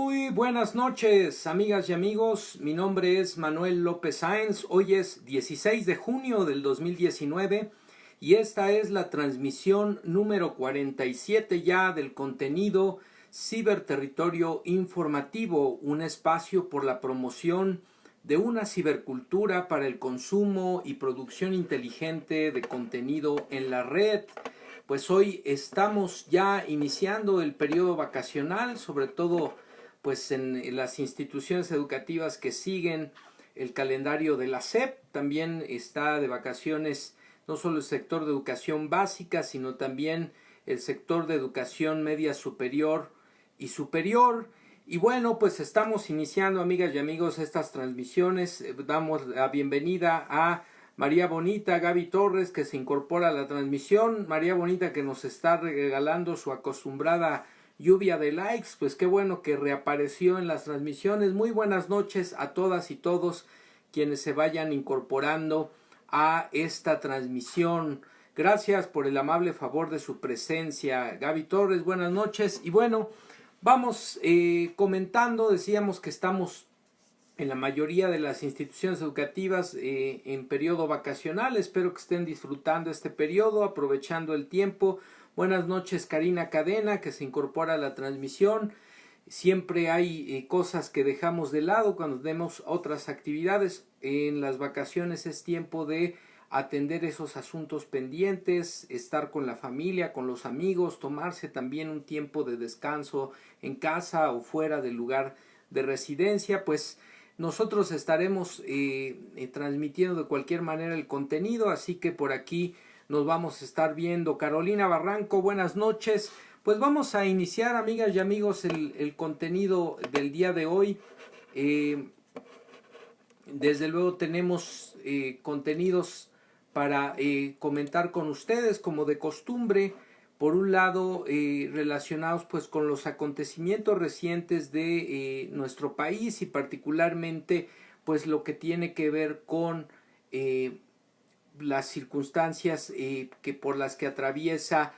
Muy buenas noches, amigas y amigos. Mi nombre es Manuel López Sáenz. Hoy es 16 de junio del 2019 y esta es la transmisión número 47 ya del contenido Ciberterritorio Informativo, un espacio por la promoción de una cibercultura para el consumo y producción inteligente de contenido en la red. Pues hoy estamos ya iniciando el periodo vacacional, sobre todo pues en las instituciones educativas que siguen el calendario de la SEP. También está de vacaciones no solo el sector de educación básica, sino también el sector de educación media superior y superior. Y bueno, pues estamos iniciando, amigas y amigos, estas transmisiones. Damos la bienvenida a María Bonita, Gaby Torres, que se incorpora a la transmisión. María Bonita, que nos está regalando su acostumbrada lluvia de likes. Pues qué bueno que reapareció en las transmisiones. Muy buenas noches a todas y todos quienes se vayan incorporando a esta transmisión. Gracias por el amable favor de su presencia. Gaby Torres, buenas noches. Y bueno, vamos comentando. Decíamos que estamos en la mayoría de las instituciones educativas en periodo vacacional. Espero que estén disfrutando este periodo, aprovechando el tiempo. Buenas noches, Karina Cadena, que se incorpora a la transmisión. Siempre hay cosas que dejamos de lado cuando tenemos otras actividades. En las vacaciones es tiempo de atender esos asuntos pendientes, estar con la familia, con los amigos, tomarse también un tiempo de descanso en casa o fuera del lugar de residencia. Pues nosotros estaremos transmitiendo de cualquier manera el contenido, así que por aquí nos vamos a estar viendo. Carolina Barranco, buenas noches. Pues vamos a iniciar, amigas y amigos, el contenido del día de hoy. Desde luego tenemos contenidos para comentar con ustedes, como de costumbre. Por un lado, relacionados pues con los acontecimientos recientes de nuestro país y particularmente pues lo que tiene que ver con las circunstancias que por las que atraviesa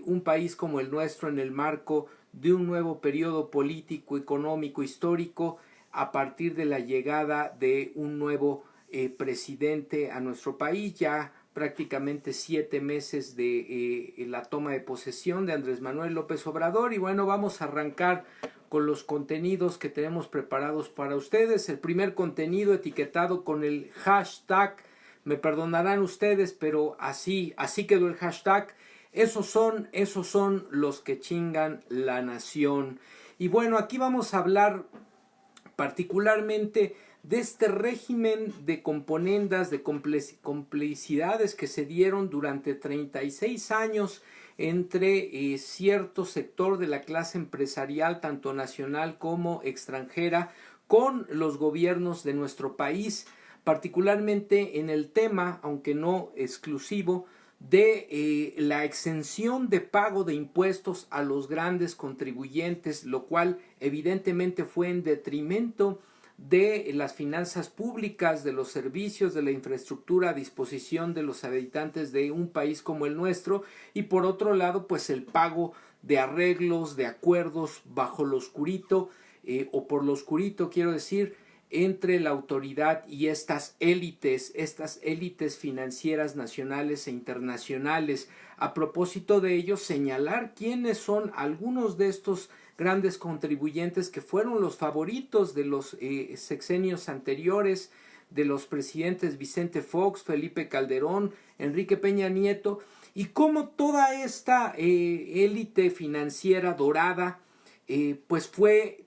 un país como el nuestro en el marco de un nuevo periodo político, económico, histórico, a partir de la llegada de un nuevo presidente a nuestro país. Ya prácticamente 7 meses de la toma de posesión de Andrés Manuel López Obrador. Y bueno, vamos a arrancar con los contenidos que tenemos preparados para ustedes. El primer contenido etiquetado con el hashtag, me perdonarán ustedes, pero así quedó el hashtag. Esos son los que chingan la nación. Y bueno, aquí vamos a hablar particularmente de este régimen de componendas, de complicidades que se dieron durante 36 años entre cierto sector de la clase empresarial, tanto nacional como extranjera, con los gobiernos de nuestro país, particularmente en el tema, aunque no exclusivo, de la exención de pago de impuestos a los grandes contribuyentes, lo cual evidentemente fue en detrimento de las finanzas públicas, de los servicios, de la infraestructura a disposición de los habitantes de un país como el nuestro, y por otro lado pues el pago de arreglos, de acuerdos bajo lo oscurito o por lo oscurito, quiero decir, entre la autoridad y estas élites financieras nacionales e internacionales. A propósito de ello, señalar quiénes son algunos de estos grandes contribuyentes que fueron los favoritos de los sexenios anteriores, de los presidentes Vicente Fox, Felipe Calderón, Enrique Peña Nieto, y cómo toda esta élite financiera dorada pues fue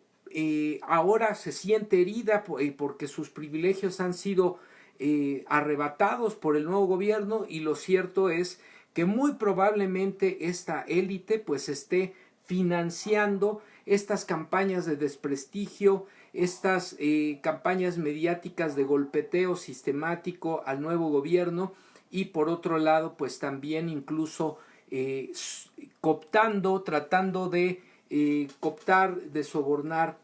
ahora se siente herida porque sus privilegios han sido arrebatados por el nuevo gobierno, y lo cierto es que muy probablemente esta élite pues esté financiando estas campañas de desprestigio, estas campañas mediáticas de golpeteo sistemático al nuevo gobierno, y por otro lado pues también incluso cooptando, tratando de cooptar, de sobornar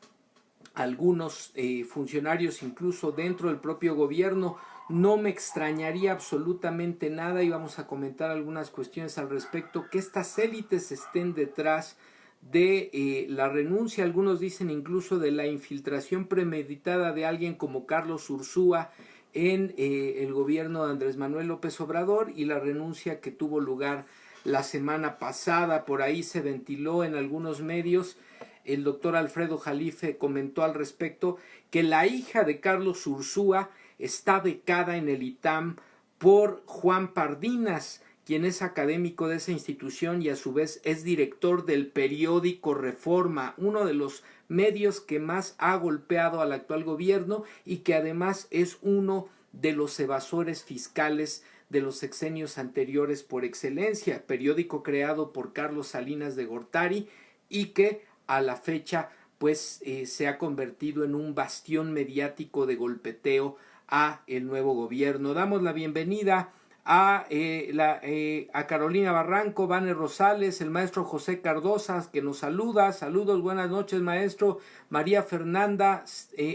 a algunos funcionarios incluso dentro del propio gobierno. No me extrañaría absolutamente nada, y vamos a comentar algunas cuestiones al respecto, que estas élites estén detrás de la renuncia, algunos dicen incluso de la infiltración premeditada de alguien como Carlos Ursúa en el gobierno de Andrés Manuel López Obrador, y la renuncia que tuvo lugar la semana pasada. Por ahí se ventiló en algunos medios, el doctor Alfredo Jalife comentó al respecto que la hija de Carlos Ursúa está becada en el ITAM por Juan Pardinas, quien es académico de esa institución y a su vez es director del periódico Reforma, uno de los medios que más ha golpeado al actual gobierno y que además es uno de los evasores fiscales de los sexenios anteriores por excelencia, periódico creado por Carlos Salinas de Gortari y que a la fecha pues se ha convertido en un bastión mediático de golpeteo a el nuevo gobierno. Damos la bienvenida a Carolina Barranco, Vane Rosales, el maestro José Cardosa, que nos saluda. Saludos, buenas noches, maestro. María Fernanda,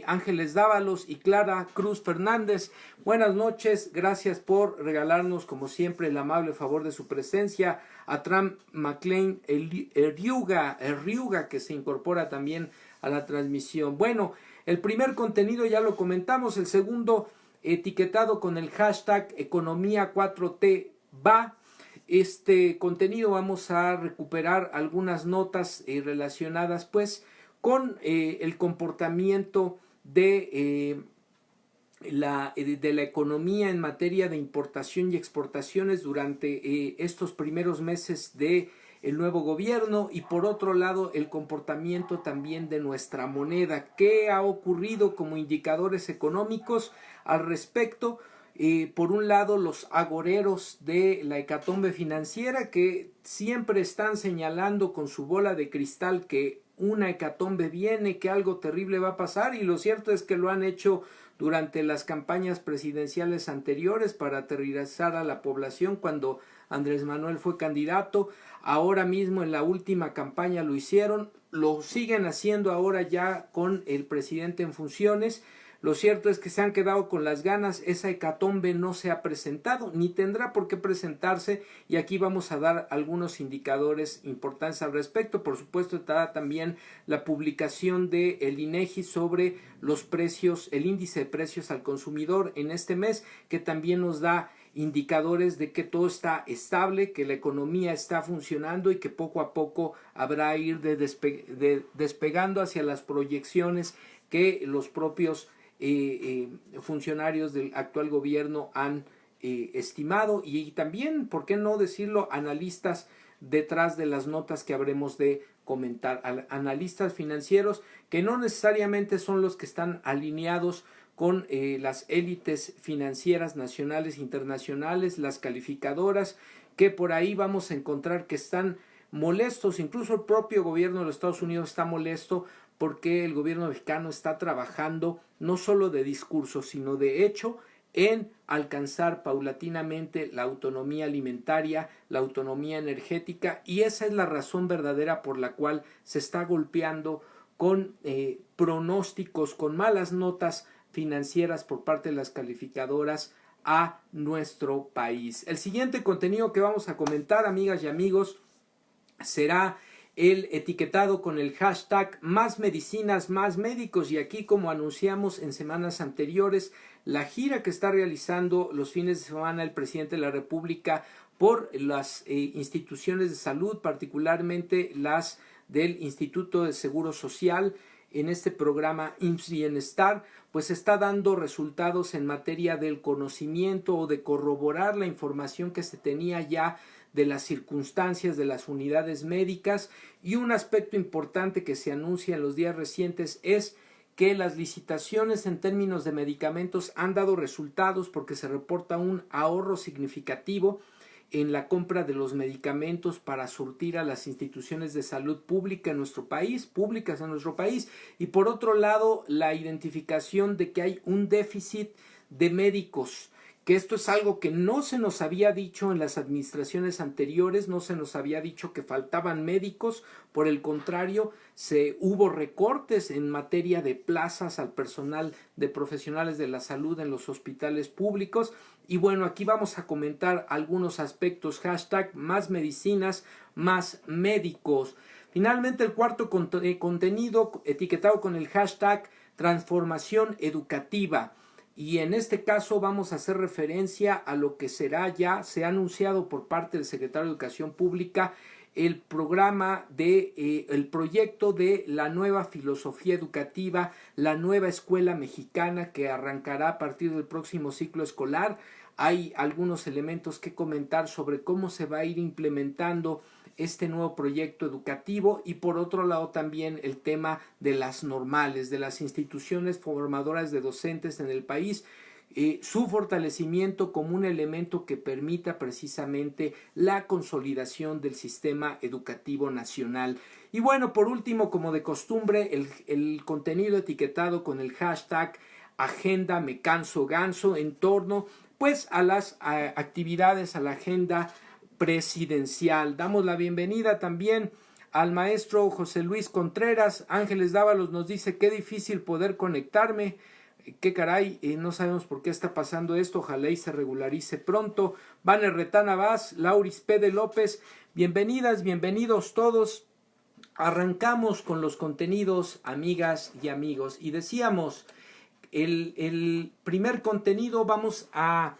Ángeles Dávalos y Clara Cruz Fernández. Buenas noches, gracias por regalarnos, como siempre, el amable favor de su presencia. A Tram McLean Erriuga, que se incorpora también a la transmisión. Bueno, el primer contenido ya lo comentamos, el segundo etiquetado con el hashtag Economía 4T va. Este contenido vamos a recuperar algunas notas relacionadas pues con el comportamiento de la economía en materia de importación y exportaciones durante estos primeros meses de el nuevo gobierno, y por otro lado el comportamiento también de nuestra moneda. ¿Qué ha ocurrido como indicadores económicos al respecto? Por un lado, los agoreros de la hecatombe financiera, que siempre están señalando con su bola de cristal que una hecatombe viene, que algo terrible va a pasar, y lo cierto es que lo han hecho durante las campañas presidenciales anteriores para aterrorizar a la población cuando Andrés Manuel fue candidato. Ahora mismo en la última campaña lo hicieron, lo siguen haciendo ahora ya con el presidente en funciones. Lo cierto es que se han quedado con las ganas, esa hecatombe no se ha presentado, ni tendrá por qué presentarse, y aquí vamos a dar algunos indicadores importantes al respecto. Por supuesto estará también la publicación de el INEGI sobre los precios, el índice de precios al consumidor en este mes, que también nos da indicadores de que todo está estable, que la economía está funcionando y que poco a poco habrá ir despegando hacia las proyecciones que los propios funcionarios del actual gobierno han estimado, y también, por qué no decirlo, analistas detrás de las notas que habremos de comentar, analistas financieros que no necesariamente son los que están alineados con las élites financieras nacionales e internacionales, las calificadoras, que por ahí vamos a encontrar que están molestos. Incluso el propio gobierno de los Estados Unidos está molesto porque el gobierno mexicano está trabajando no solo de discurso, sino de hecho en alcanzar paulatinamente la autonomía alimentaria, la autonomía energética, y esa es la razón verdadera por la cual se está golpeando con pronósticos, con malas notas financieras por parte de las calificadoras a nuestro país. El siguiente contenido que vamos a comentar, amigas y amigos, será el etiquetado con el hashtag más medicinas, más médicos, y aquí, como anunciamos en semanas anteriores, la gira que está realizando los fines de semana el presidente de la República por las instituciones de salud, particularmente las del Instituto de Seguro Social, en este programa IMSS Bienestar, pues está dando resultados en materia del conocimiento o de corroborar la información que se tenía ya de las circunstancias de las unidades médicas. Y un aspecto importante que se anuncia en los días recientes es que las licitaciones en términos de medicamentos han dado resultados, porque se reporta un ahorro significativo en la compra de los medicamentos para surtir a las instituciones de salud públicas en nuestro país, y por otro lado la identificación de que hay un déficit de médicos, que esto es algo que no se nos había dicho en las administraciones anteriores, no se nos había dicho que faltaban médicos, por el contrario, hubo recortes en materia de plazas al personal de profesionales de la salud en los hospitales públicos. Y bueno, aquí vamos a comentar algunos aspectos, hashtag más medicinas, más médicos. Finalmente, el cuarto contenido etiquetado con el hashtag transformación educativa. Y en este caso vamos a hacer referencia a lo que se ha anunciado por parte del secretario de Educación Pública, el programa el proyecto de la nueva filosofía educativa, la nueva escuela mexicana que arrancará a partir del próximo ciclo escolar. Hay algunos elementos que comentar sobre cómo se va a ir implementando este nuevo proyecto educativo, y por otro lado también el tema de las normales, de las instituciones formadoras de docentes en el país, su fortalecimiento como un elemento que permita precisamente la consolidación del sistema educativo nacional. Y bueno, por último, como de costumbre, el contenido etiquetado con el hashtag Agenda Me Canso Ganso en torno pues a las actividades, a la agenda presidencial. Damos la bienvenida también al maestro José Luis Contreras. Ángeles Dávalos nos dice: qué difícil poder conectarme, qué caray, no sabemos por qué está pasando esto, ojalá y se regularice pronto. Vaner Retana Vaz, Lauris P. de López, bienvenidas, bienvenidos todos. Arrancamos con los contenidos, amigas y amigos, y decíamos, el primer contenido vamos a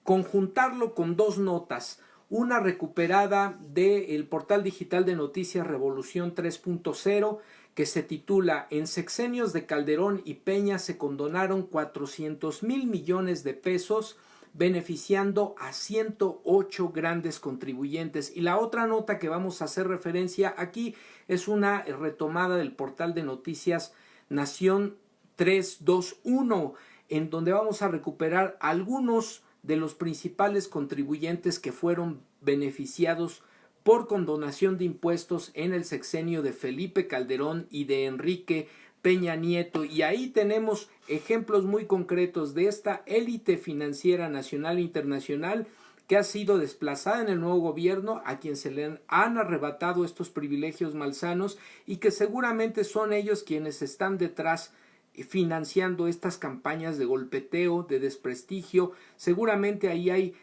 conjuntarlo con dos notas. Una recuperada del portal digital de noticias Revolución 3.0, que se titula: en sexenios de Calderón y Peña se condonaron 400,000 millones de pesos, beneficiando a 108 grandes contribuyentes. Y la otra nota que vamos a hacer referencia aquí es una retomada del portal de noticias Nación 321, en donde vamos a recuperar algunos de los principales contribuyentes que fueron beneficiados por condonación de impuestos en el sexenio de Felipe Calderón y de Enrique Peña Nieto. Y ahí tenemos ejemplos muy concretos de esta élite financiera nacional e internacional que ha sido desplazada en el nuevo gobierno, a quien se le han arrebatado estos privilegios malsanos, y que seguramente son ellos quienes están detrás financiando estas campañas de golpeteo, de desprestigio. Seguramente ahí hay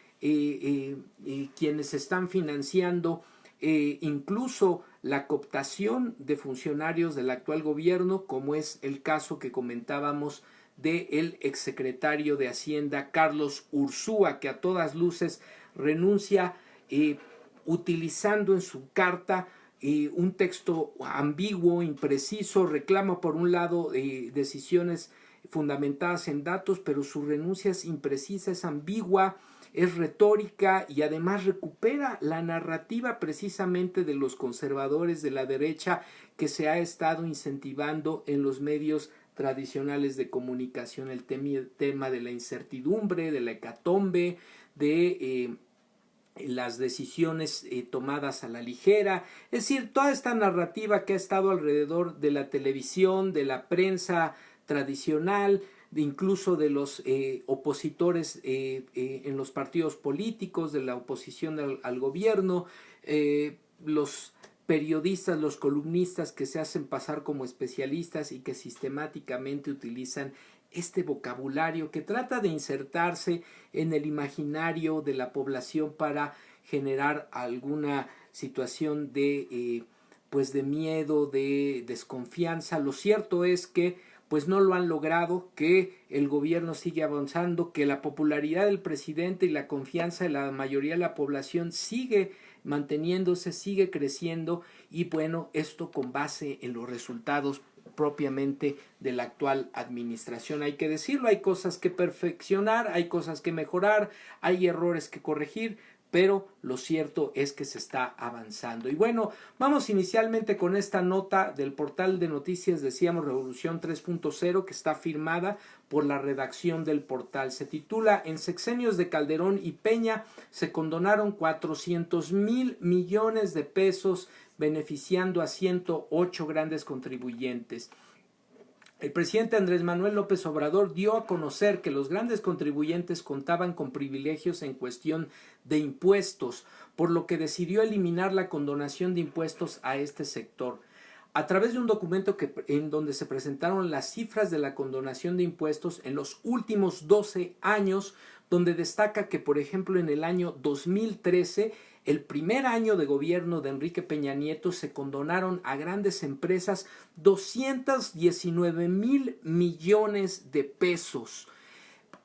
quienes están financiando incluso la cooptación de funcionarios del actual gobierno, como es el caso que comentábamos del exsecretario de Hacienda Carlos Ursúa, que a todas luces renuncia utilizando en su carta un texto ambiguo, impreciso. Reclama por un lado decisiones fundamentadas en datos, pero su renuncia es imprecisa, es ambigua, es retórica, y además recupera la narrativa precisamente de los conservadores de la derecha que se ha estado incentivando en los medios tradicionales de comunicación, el tema de la incertidumbre, de la hecatombe, de las decisiones tomadas a la ligera. Es decir, toda esta narrativa que ha estado alrededor de la televisión, de la prensa tradicional, incluso de los opositores en los partidos políticos, de la oposición al gobierno, los periodistas, los columnistas que se hacen pasar como especialistas y que sistemáticamente utilizan este vocabulario que trata de insertarse en el imaginario de la población para generar alguna situación de pues de miedo, de desconfianza. Lo cierto es que pues no lo han logrado, que el gobierno sigue avanzando, que la popularidad del presidente y la confianza de la mayoría de la población sigue manteniéndose, sigue creciendo, y bueno, esto con base en los resultados propiamente de la actual administración. Hay que decirlo, hay cosas que perfeccionar, hay cosas que mejorar, hay errores que corregir, pero lo cierto es que se está avanzando. Y bueno, vamos inicialmente con esta nota del portal de noticias, decíamos Revolución 3.0, que está firmada por la redacción del portal. Se titula: en sexenios de Calderón y Peña se condonaron 400,000 millones de pesos, beneficiando a 108 grandes contribuyentes. El presidente Andrés Manuel López Obrador dio a conocer que los grandes contribuyentes contaban con privilegios en cuestión de impuestos, por lo que decidió eliminar la condonación de impuestos a este sector. A través de un documento en donde se presentaron las cifras de la condonación de impuestos en los últimos 12 años, donde destaca que, por ejemplo, en el año 2013 el primer año de gobierno de Enrique Peña Nieto se condonaron a grandes empresas 219,000 millones de pesos.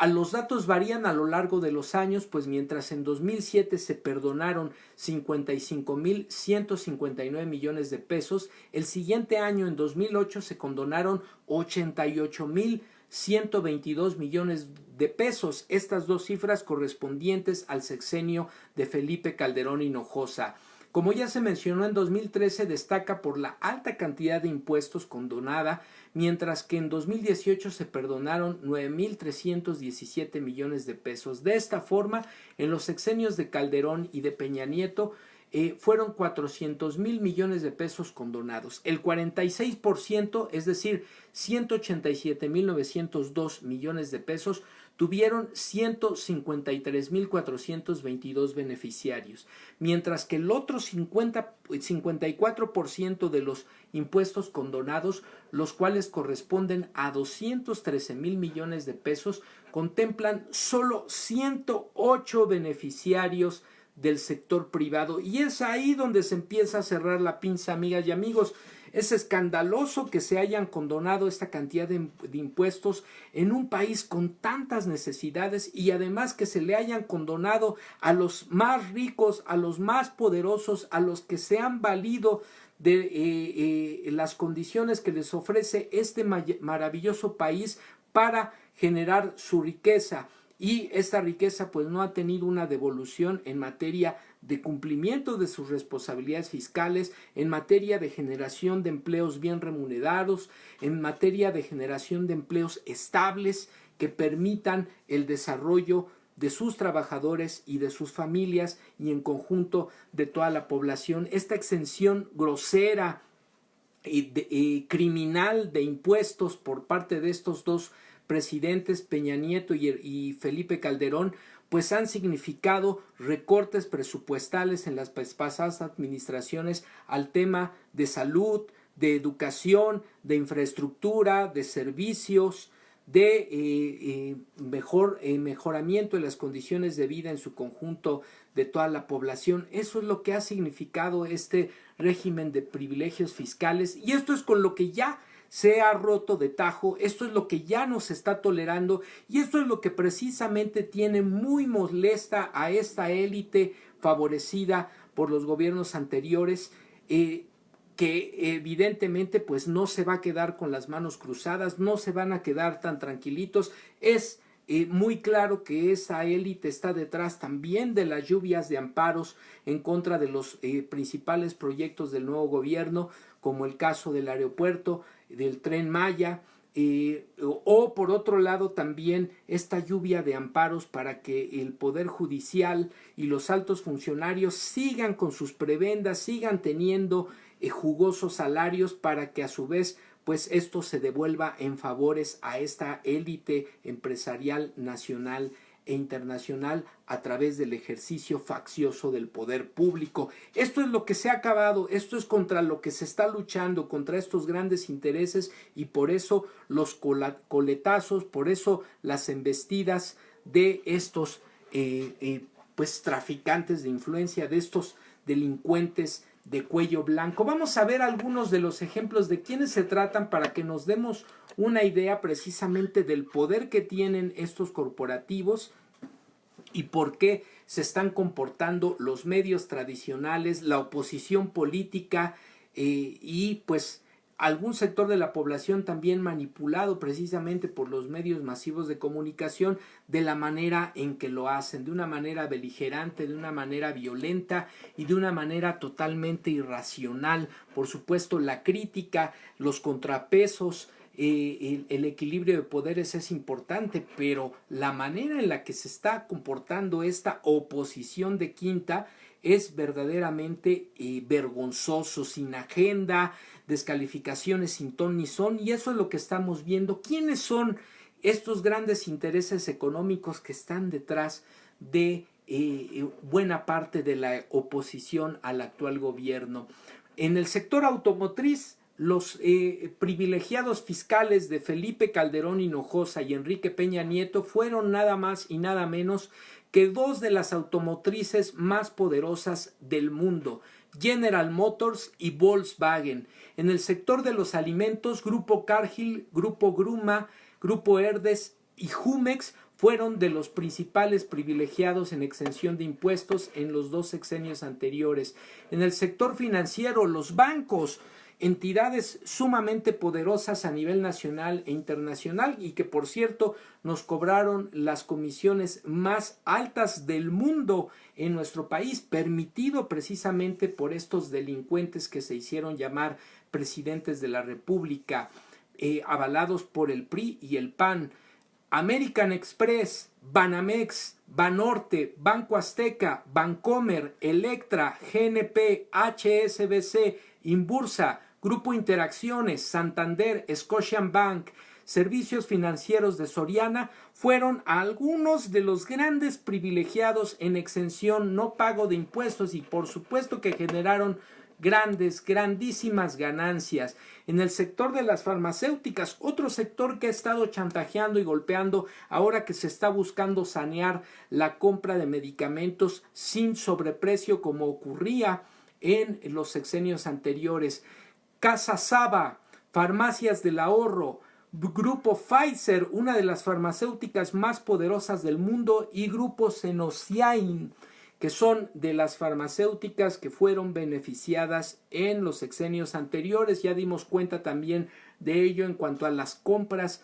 Los datos varían a lo largo de los años, pues mientras en 2007 se perdonaron 55,159 millones de pesos, el siguiente año, en 2008, se condonaron 88,122 millones de pesos. Estas dos cifras correspondientes al sexenio de Felipe Calderón Hinojosa. Como ya se mencionó, en 2013 destaca por la alta cantidad de impuestos condonada, mientras que en 2018 se perdonaron 9,317 millones de pesos. De esta forma, en los sexenios de Calderón y de Peña Nieto, fueron 400,000 millones de pesos condonados. El 46%, es decir, 187,902 millones de pesos, tuvieron 153,422 beneficiarios, mientras que el otro 54% de los impuestos condonados, los cuales corresponden a 213,000 millones de pesos, contemplan solo 108 beneficiarios del sector privado. Y es ahí donde se empieza a cerrar la pinza, amigas y amigos. Es escandaloso que se hayan condonado esta cantidad de impuestos en un país con tantas necesidades, y además que se le hayan condonado a los más ricos, a los más poderosos, a los que se han valido de las condiciones que les ofrece este maravilloso país para generar su riqueza. Y esta riqueza pues no ha tenido una devolución en materia de cumplimiento de sus responsabilidades fiscales, en materia de generación de empleos bien remunerados, en materia de generación de empleos estables que permitan el desarrollo de sus trabajadores y de sus familias, y en conjunto de toda la población. Esta exención grosera y criminal de impuestos por parte de estos dos presidentes, Peña Nieto y Felipe Calderón, pues han significado recortes presupuestales en las pasadas administraciones al tema de salud, de educación, de infraestructura, de servicios, de mejoramiento de las condiciones de vida en su conjunto de toda la población. Eso es lo que ha significado este régimen de privilegios fiscales, y esto es con lo que ya se ha roto de tajo. Esto es lo que ya no se está tolerando, y esto es lo que precisamente tiene muy molesta a esta élite favorecida por los gobiernos anteriores, que evidentemente pues no se va a quedar con las manos cruzadas, no se van a quedar tan tranquilitos. Es muy claro que esa élite está detrás también de las lluvias de amparos en contra de los principales proyectos del nuevo gobierno, como el caso del aeropuerto, del Tren Maya, o por otro lado también esta lluvia de amparos para que el Poder Judicial y los altos funcionarios sigan con sus prebendas, sigan teniendo jugosos salarios, para que a su vez pues esto se devuelva en favores a esta élite empresarial nacional e internacional a través del ejercicio faccioso del poder público. Esto es lo que se ha acabado, esto es contra lo que se está luchando, contra estos grandes intereses, y por eso los coletazos, por eso las embestidas de estos pues traficantes de influencia, de estos delincuentes de cuello blanco. Vamos a ver algunos de los ejemplos de quiénes se tratan, para que nos demos una idea precisamente del poder que tienen estos corporativos y por qué se están comportando los medios tradicionales, la oposición política y pues algún sector de la población también manipulado precisamente por los medios masivos de comunicación, de la manera en que lo hacen, de una manera beligerante, de una manera violenta y de una manera totalmente irracional. Por supuesto, la crítica, los contrapesos, el equilibrio de poderes es importante, pero la manera en la que se está comportando esta oposición de quinta es verdaderamente vergonzoso, sin agenda, descalificaciones sin ton ni son, y eso es lo que estamos viendo. ¿Quiénes son estos grandes intereses económicos que están detrás de buena parte de la oposición al actual gobierno? En el sector automotriz los privilegiados fiscales de Felipe Calderón Hinojosa y Enrique Peña Nieto fueron nada más y nada menos que dos de las automotrices más poderosas del mundo, General Motors y Volkswagen. En el sector de los alimentos, Grupo Cargill, Grupo Gruma, Grupo Herdes y Jumex fueron de los principales privilegiados en exención de impuestos en los dos sexenios anteriores. En el sector financiero, los bancos, entidades sumamente poderosas a nivel nacional e internacional y que, por cierto, nos cobraron las comisiones más altas del mundo en nuestro país, permitido precisamente por estos delincuentes que se hicieron llamar presidentes de la República, avalados por el PRI y el PAN. American Express, Banamex, Banorte, Banco Azteca, Bancomer, Electra, GNP, HSBC, Inbursa, Grupo Interacciones, Santander, Scotiabank, Servicios Financieros de Soriana fueron algunos de los grandes privilegiados en exención, no pago de impuestos y por supuesto que generaron grandísimas ganancias. En el sector de las farmacéuticas, otro sector que ha estado chantajeando y golpeando ahora que se está buscando sanear la compra de medicamentos sin sobreprecio como ocurría en los sexenios anteriores. Casa Saba, Farmacias del Ahorro, Grupo Pfizer, una de las farmacéuticas más poderosas del mundo, y Grupo Senosiain, que son de las farmacéuticas que fueron beneficiadas en los sexenios anteriores. Ya dimos cuenta también de ello en cuanto a las compras,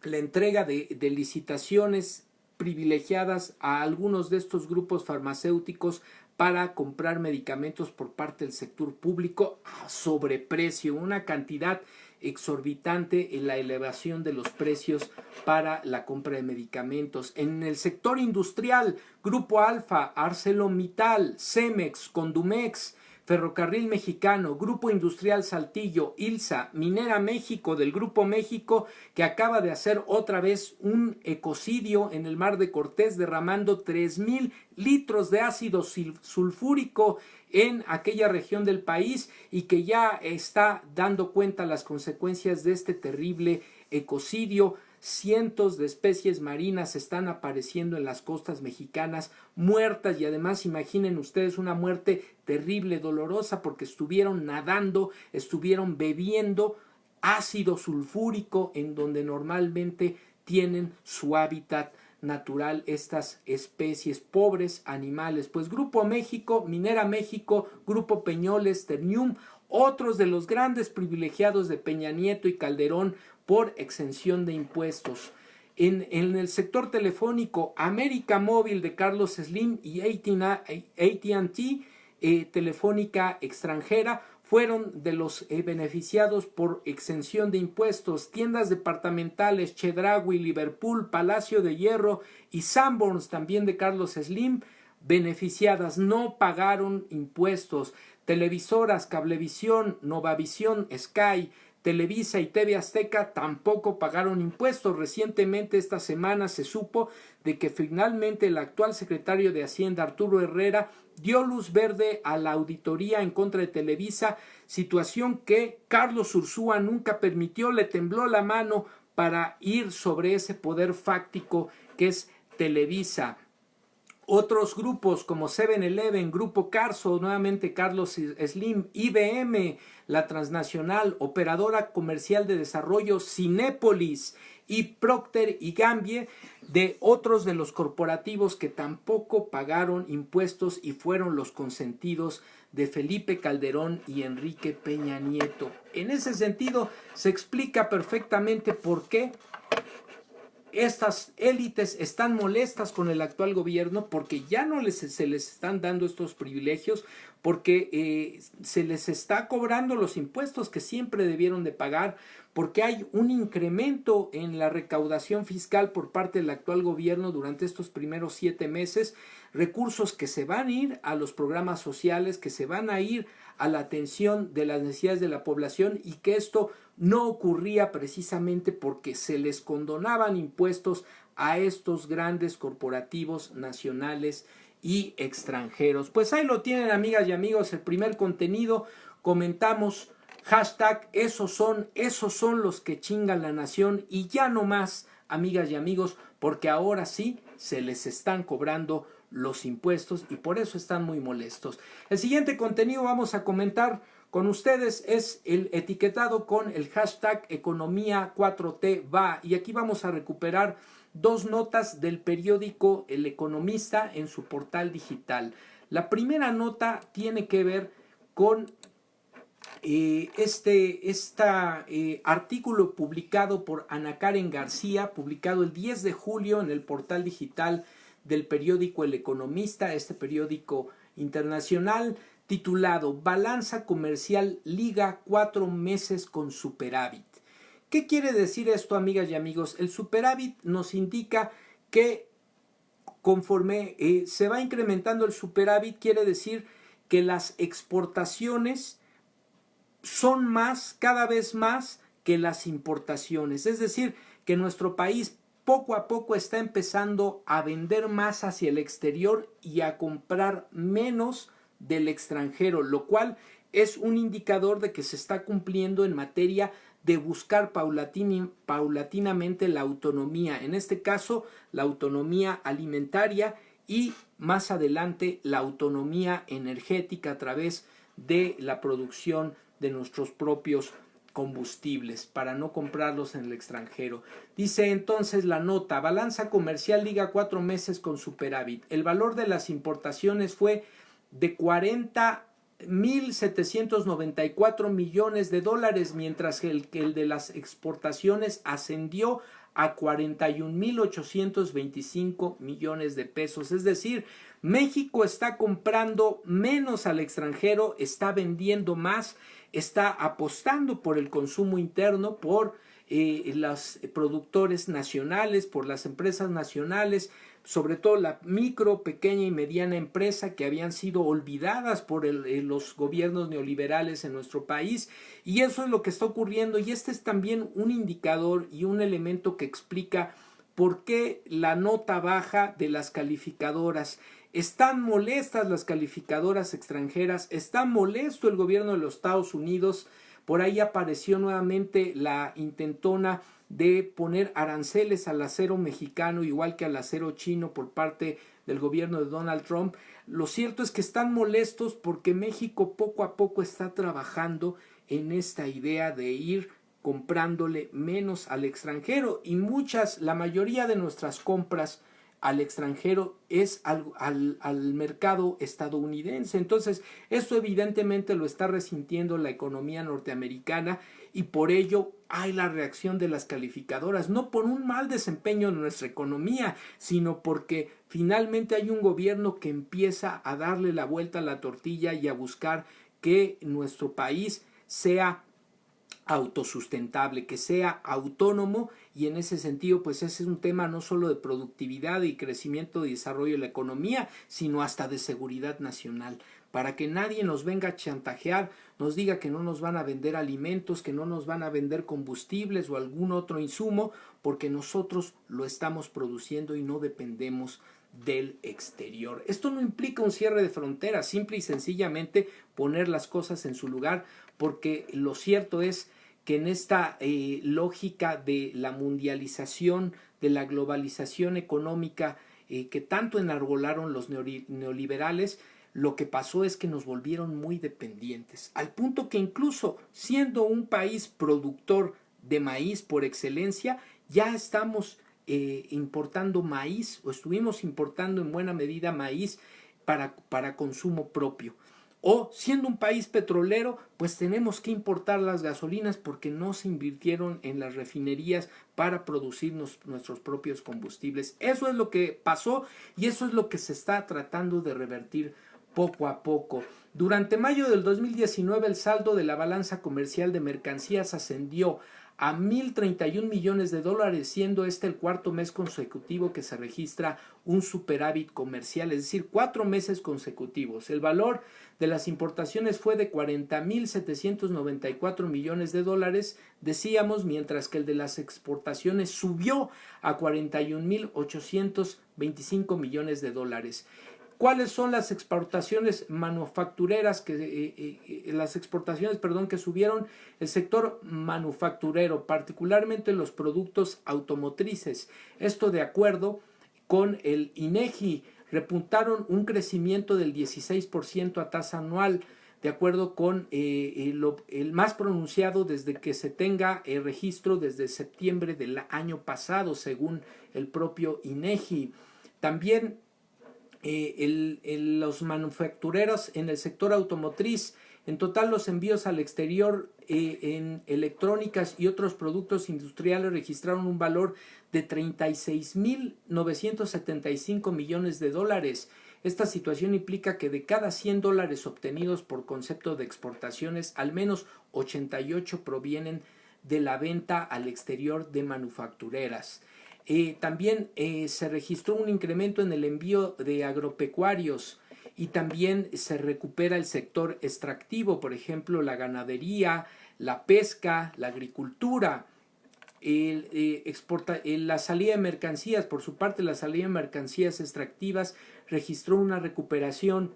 la entrega de licitaciones privilegiadas a algunos de estos grupos farmacéuticos para comprar medicamentos por parte del sector público a sobreprecio, una cantidad exorbitante en la elevación de los precios para la compra de medicamentos. En el sector industrial, Grupo Alfa, ArcelorMittal, Cemex, Condumex, Ferrocarril Mexicano, Grupo Industrial Saltillo, ILSA, Minera México del Grupo México, que acaba de hacer otra vez un ecocidio en el Mar de Cortés, derramando 3,000 litros de ácido sulfúrico en aquella región del país y que ya está dando cuenta las consecuencias de este terrible ecocidio. Cientos de especies marinas están apareciendo en las costas mexicanas muertas y además imaginen ustedes una muerte terrible, dolorosa, porque estuvieron nadando, estuvieron bebiendo ácido sulfúrico en donde normalmente tienen su hábitat natural estas especies, pobres animales. Pues Grupo México, Minera México, Grupo Peñoles, Ternium, otros de los grandes privilegiados de Peña Nieto y Calderón por exención de impuestos. En el sector telefónico, América Móvil de Carlos Slim y AT&T, Telefónica extranjera, fueron de los beneficiados por exención de impuestos. Tiendas departamentales, Chedraui, Liverpool, Palacio de Hierro y Sanborns, también de Carlos Slim, beneficiadas, no pagaron impuestos. Televisoras, Cablevisión, Novavisión, Sky, Televisa y TV Azteca tampoco pagaron impuestos. Recientemente, esta semana, se supo de que finalmente el actual secretario de Hacienda, Arturo Herrera, dio luz verde a la auditoría en contra de Televisa, situación que Carlos Ursúa nunca permitió, le tembló la mano para ir sobre ese poder fáctico que es Televisa. Otros grupos como 7-Eleven, Grupo Carso, nuevamente Carlos Slim, IBM, la transnacional, Operadora Comercial de Desarrollo, Cinépolis y Procter y Gamble, de otros de los corporativos que tampoco pagaron impuestos y fueron los consentidos de Felipe Calderón y Enrique Peña Nieto. En ese sentido, se explica perfectamente por qué estas élites están molestas con el actual gobierno, porque ya no se les están dando estos privilegios, porque se les está cobrando los impuestos que siempre debieron de pagar, porque hay un incremento en la recaudación fiscal por parte del actual gobierno durante estos primeros 7 meses, recursos que se van a ir a los programas sociales, que se van a ir a la atención de las necesidades de la población, y que esto no ocurría precisamente porque se les condonaban impuestos a estos grandes corporativos nacionales y extranjeros. Pues ahí lo tienen, amigas y amigos, el primer contenido. Comentamos Hashtag, esos son los que chingan la nación y ya no más, amigas y amigos, porque ahora sí se les están cobrando los impuestos y por eso están muy molestos. El siguiente contenido vamos a comentar con ustedes es el etiquetado con el hashtag economía 4T va, y aquí vamos a recuperar dos notas del periódico El Economista en su portal digital. La primera nota tiene que ver con artículo publicado por Ana Karen García, publicado el 10 de julio en el portal digital del periódico El Economista, este periódico internacional, titulado Balanza comercial liga 4 meses con superávit. ¿Qué quiere decir esto, amigas y amigos? El superávit nos indica que conforme se va incrementando el superávit, quiere decir que las exportaciones son más, cada vez más, que las importaciones. Es decir, que nuestro país poco a poco está empezando a vender más hacia el exterior y a comprar menos del extranjero, lo cual es un indicador de que se está cumpliendo en materia de buscar paulatinamente la autonomía, en este caso la autonomía alimentaria y más adelante la autonomía energética a través de la producción de nuestros propios combustibles para no comprarlos en el extranjero. Dice entonces la nota, balanza comercial liga 4 meses con superávit. El valor de las importaciones fue de 40.794 millones de dólares, mientras que el de las exportaciones ascendió a 41.825 millones de pesos. Es decir, México está comprando menos al extranjero, está vendiendo más, está apostando por el consumo interno, por los productores nacionales, por las empresas nacionales, sobre todo la micro, pequeña y mediana empresa que habían sido olvidadas por los gobiernos neoliberales en nuestro país, y eso es lo que está ocurriendo, y este es también un indicador y un elemento que explica por qué la nota baja de las calificadoras. Están molestas las calificadoras extranjeras, está molesto el gobierno de los Estados Unidos. Por ahí apareció nuevamente la intentona de poner aranceles al acero mexicano igual que al acero chino por parte del gobierno de Donald Trump. Lo cierto es que están molestos porque México poco a poco está trabajando en esta idea de ir comprándole menos al extranjero, y la mayoría de nuestras compras al extranjero es al mercado estadounidense. Entonces, esto evidentemente lo está resintiendo la economía norteamericana, y por ello hay la reacción de las calificadoras, no por un mal desempeño de nuestra economía, sino porque finalmente hay un gobierno que empieza a darle la vuelta a la tortilla y a buscar que nuestro país sea autosustentable, que sea autónomo, y en ese sentido pues ese es un tema no solo de productividad y crecimiento y desarrollo de la economía, sino hasta de seguridad nacional, para que nadie nos venga a chantajear, nos diga que no nos van a vender alimentos, que no nos van a vender combustibles o algún otro insumo, porque nosotros lo estamos produciendo y no dependemos del exterior. Esto no implica un cierre de fronteras, simple y sencillamente poner las cosas en su lugar, porque lo cierto es que en esta lógica de la mundialización, de la globalización económica que tanto enarbolaron los neoliberales, lo que pasó es que nos volvieron muy dependientes, al punto que incluso siendo un país productor de maíz por excelencia, ya estamos importando maíz, o estuvimos importando en buena medida maíz para consumo propio. O siendo un país petrolero, pues tenemos que importar las gasolinas porque no se invirtieron en las refinerías para producir nuestros propios combustibles. Eso es lo que pasó y eso es lo que se está tratando de revertir poco a poco. Durante mayo del 2019 el saldo de la balanza comercial de mercancías ascendió a 1.031 millones de dólares, siendo este el cuarto mes consecutivo que se registra un superávit comercial, es decir, 4 meses consecutivos. El valor de las importaciones fue de 40.794 millones de dólares, decíamos, mientras que el de las exportaciones subió a 41.825 millones de dólares. ¿Cuáles son las exportaciones manufactureras las exportaciones, que subieron? El sector manufacturero, particularmente los productos automotrices. Esto de acuerdo con el INEGI, repuntaron un crecimiento del 16% a tasa anual, de acuerdo con el más pronunciado desde que se tenga el registro desde septiembre del año pasado, según el propio INEGI. También los manufactureros en el sector automotriz, en total los envíos al exterior en electrónicas y otros productos industriales registraron un valor de 36.975 millones de dólares. Esta situación implica que de cada 100 dólares obtenidos por concepto de exportaciones, al menos 88 provienen de la venta al exterior de manufactureras. También se registró un incremento en el envío de agropecuarios y también se recupera el sector extractivo, por ejemplo, la ganadería, la pesca, la agricultura. La salida de mercancías, por su parte, la salida de mercancías extractivas registró una recuperación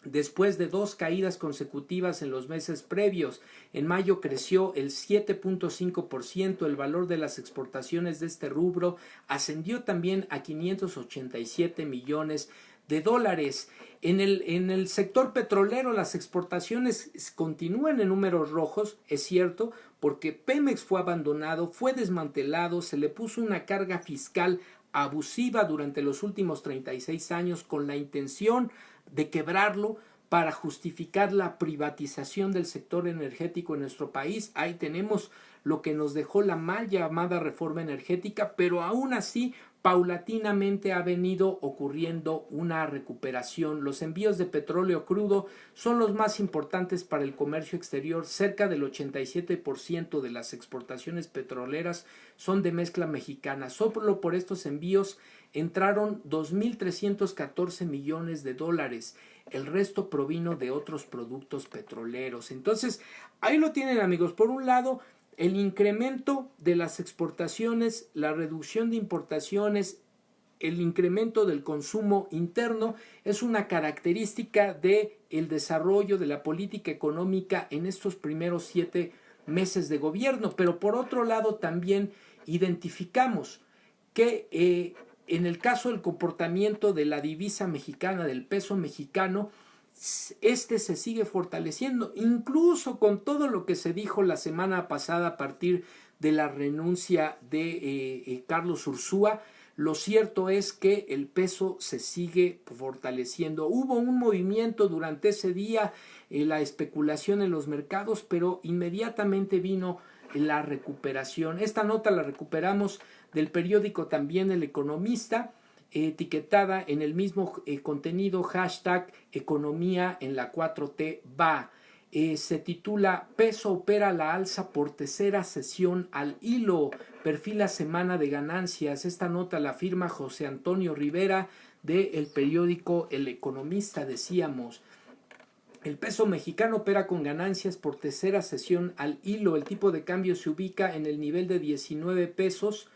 después de 2 caídas consecutivas en los meses previos. En mayo creció el 7.5%, el valor de las exportaciones de este rubro ascendió también a 587 millones de dólares. En el sector petrolero las exportaciones continúan en números rojos, es cierto, porque Pemex fue abandonado, fue desmantelado, se le puso una carga fiscal abusiva durante los últimos 36 años con la intención de quebrarlo para justificar la privatización del sector energético en nuestro país. Ahí tenemos lo que nos dejó la mal llamada reforma energética, pero aún así paulatinamente ha venido ocurriendo una recuperación. Los envíos de petróleo crudo son los más importantes para el comercio exterior. Cerca del 87% de las exportaciones petroleras son de mezcla mexicana. Solo por estos envíos entraron 2.314 millones de dólares. El resto provino de otros productos petroleros. Entonces, ahí lo tienen, amigos. Por un lado, el incremento de las exportaciones, la reducción de importaciones, el incremento del consumo interno es una característica del desarrollo de la política económica en estos primeros 7 meses de gobierno. Pero por otro lado también identificamos que en el caso del comportamiento de la divisa mexicana, del peso mexicano, se sigue fortaleciendo, incluso con todo lo que se dijo la semana pasada a partir de la renuncia de Carlos Ursúa. Lo cierto es que el peso se sigue fortaleciendo. Hubo un movimiento durante ese día, la especulación en los mercados, pero inmediatamente vino la recuperación. Esta nota la recuperamos del periódico también El Economista, etiquetada en el mismo contenido hashtag economía en la 4T va. Se titula Peso opera la alza por tercera sesión al hilo, perfila semana de ganancias. Esta nota la firma José Antonio Rivera del periódico El Economista. Decíamos, el peso mexicano opera con ganancias por tercera sesión al hilo. El tipo de cambio se ubica en el nivel de 19 pesos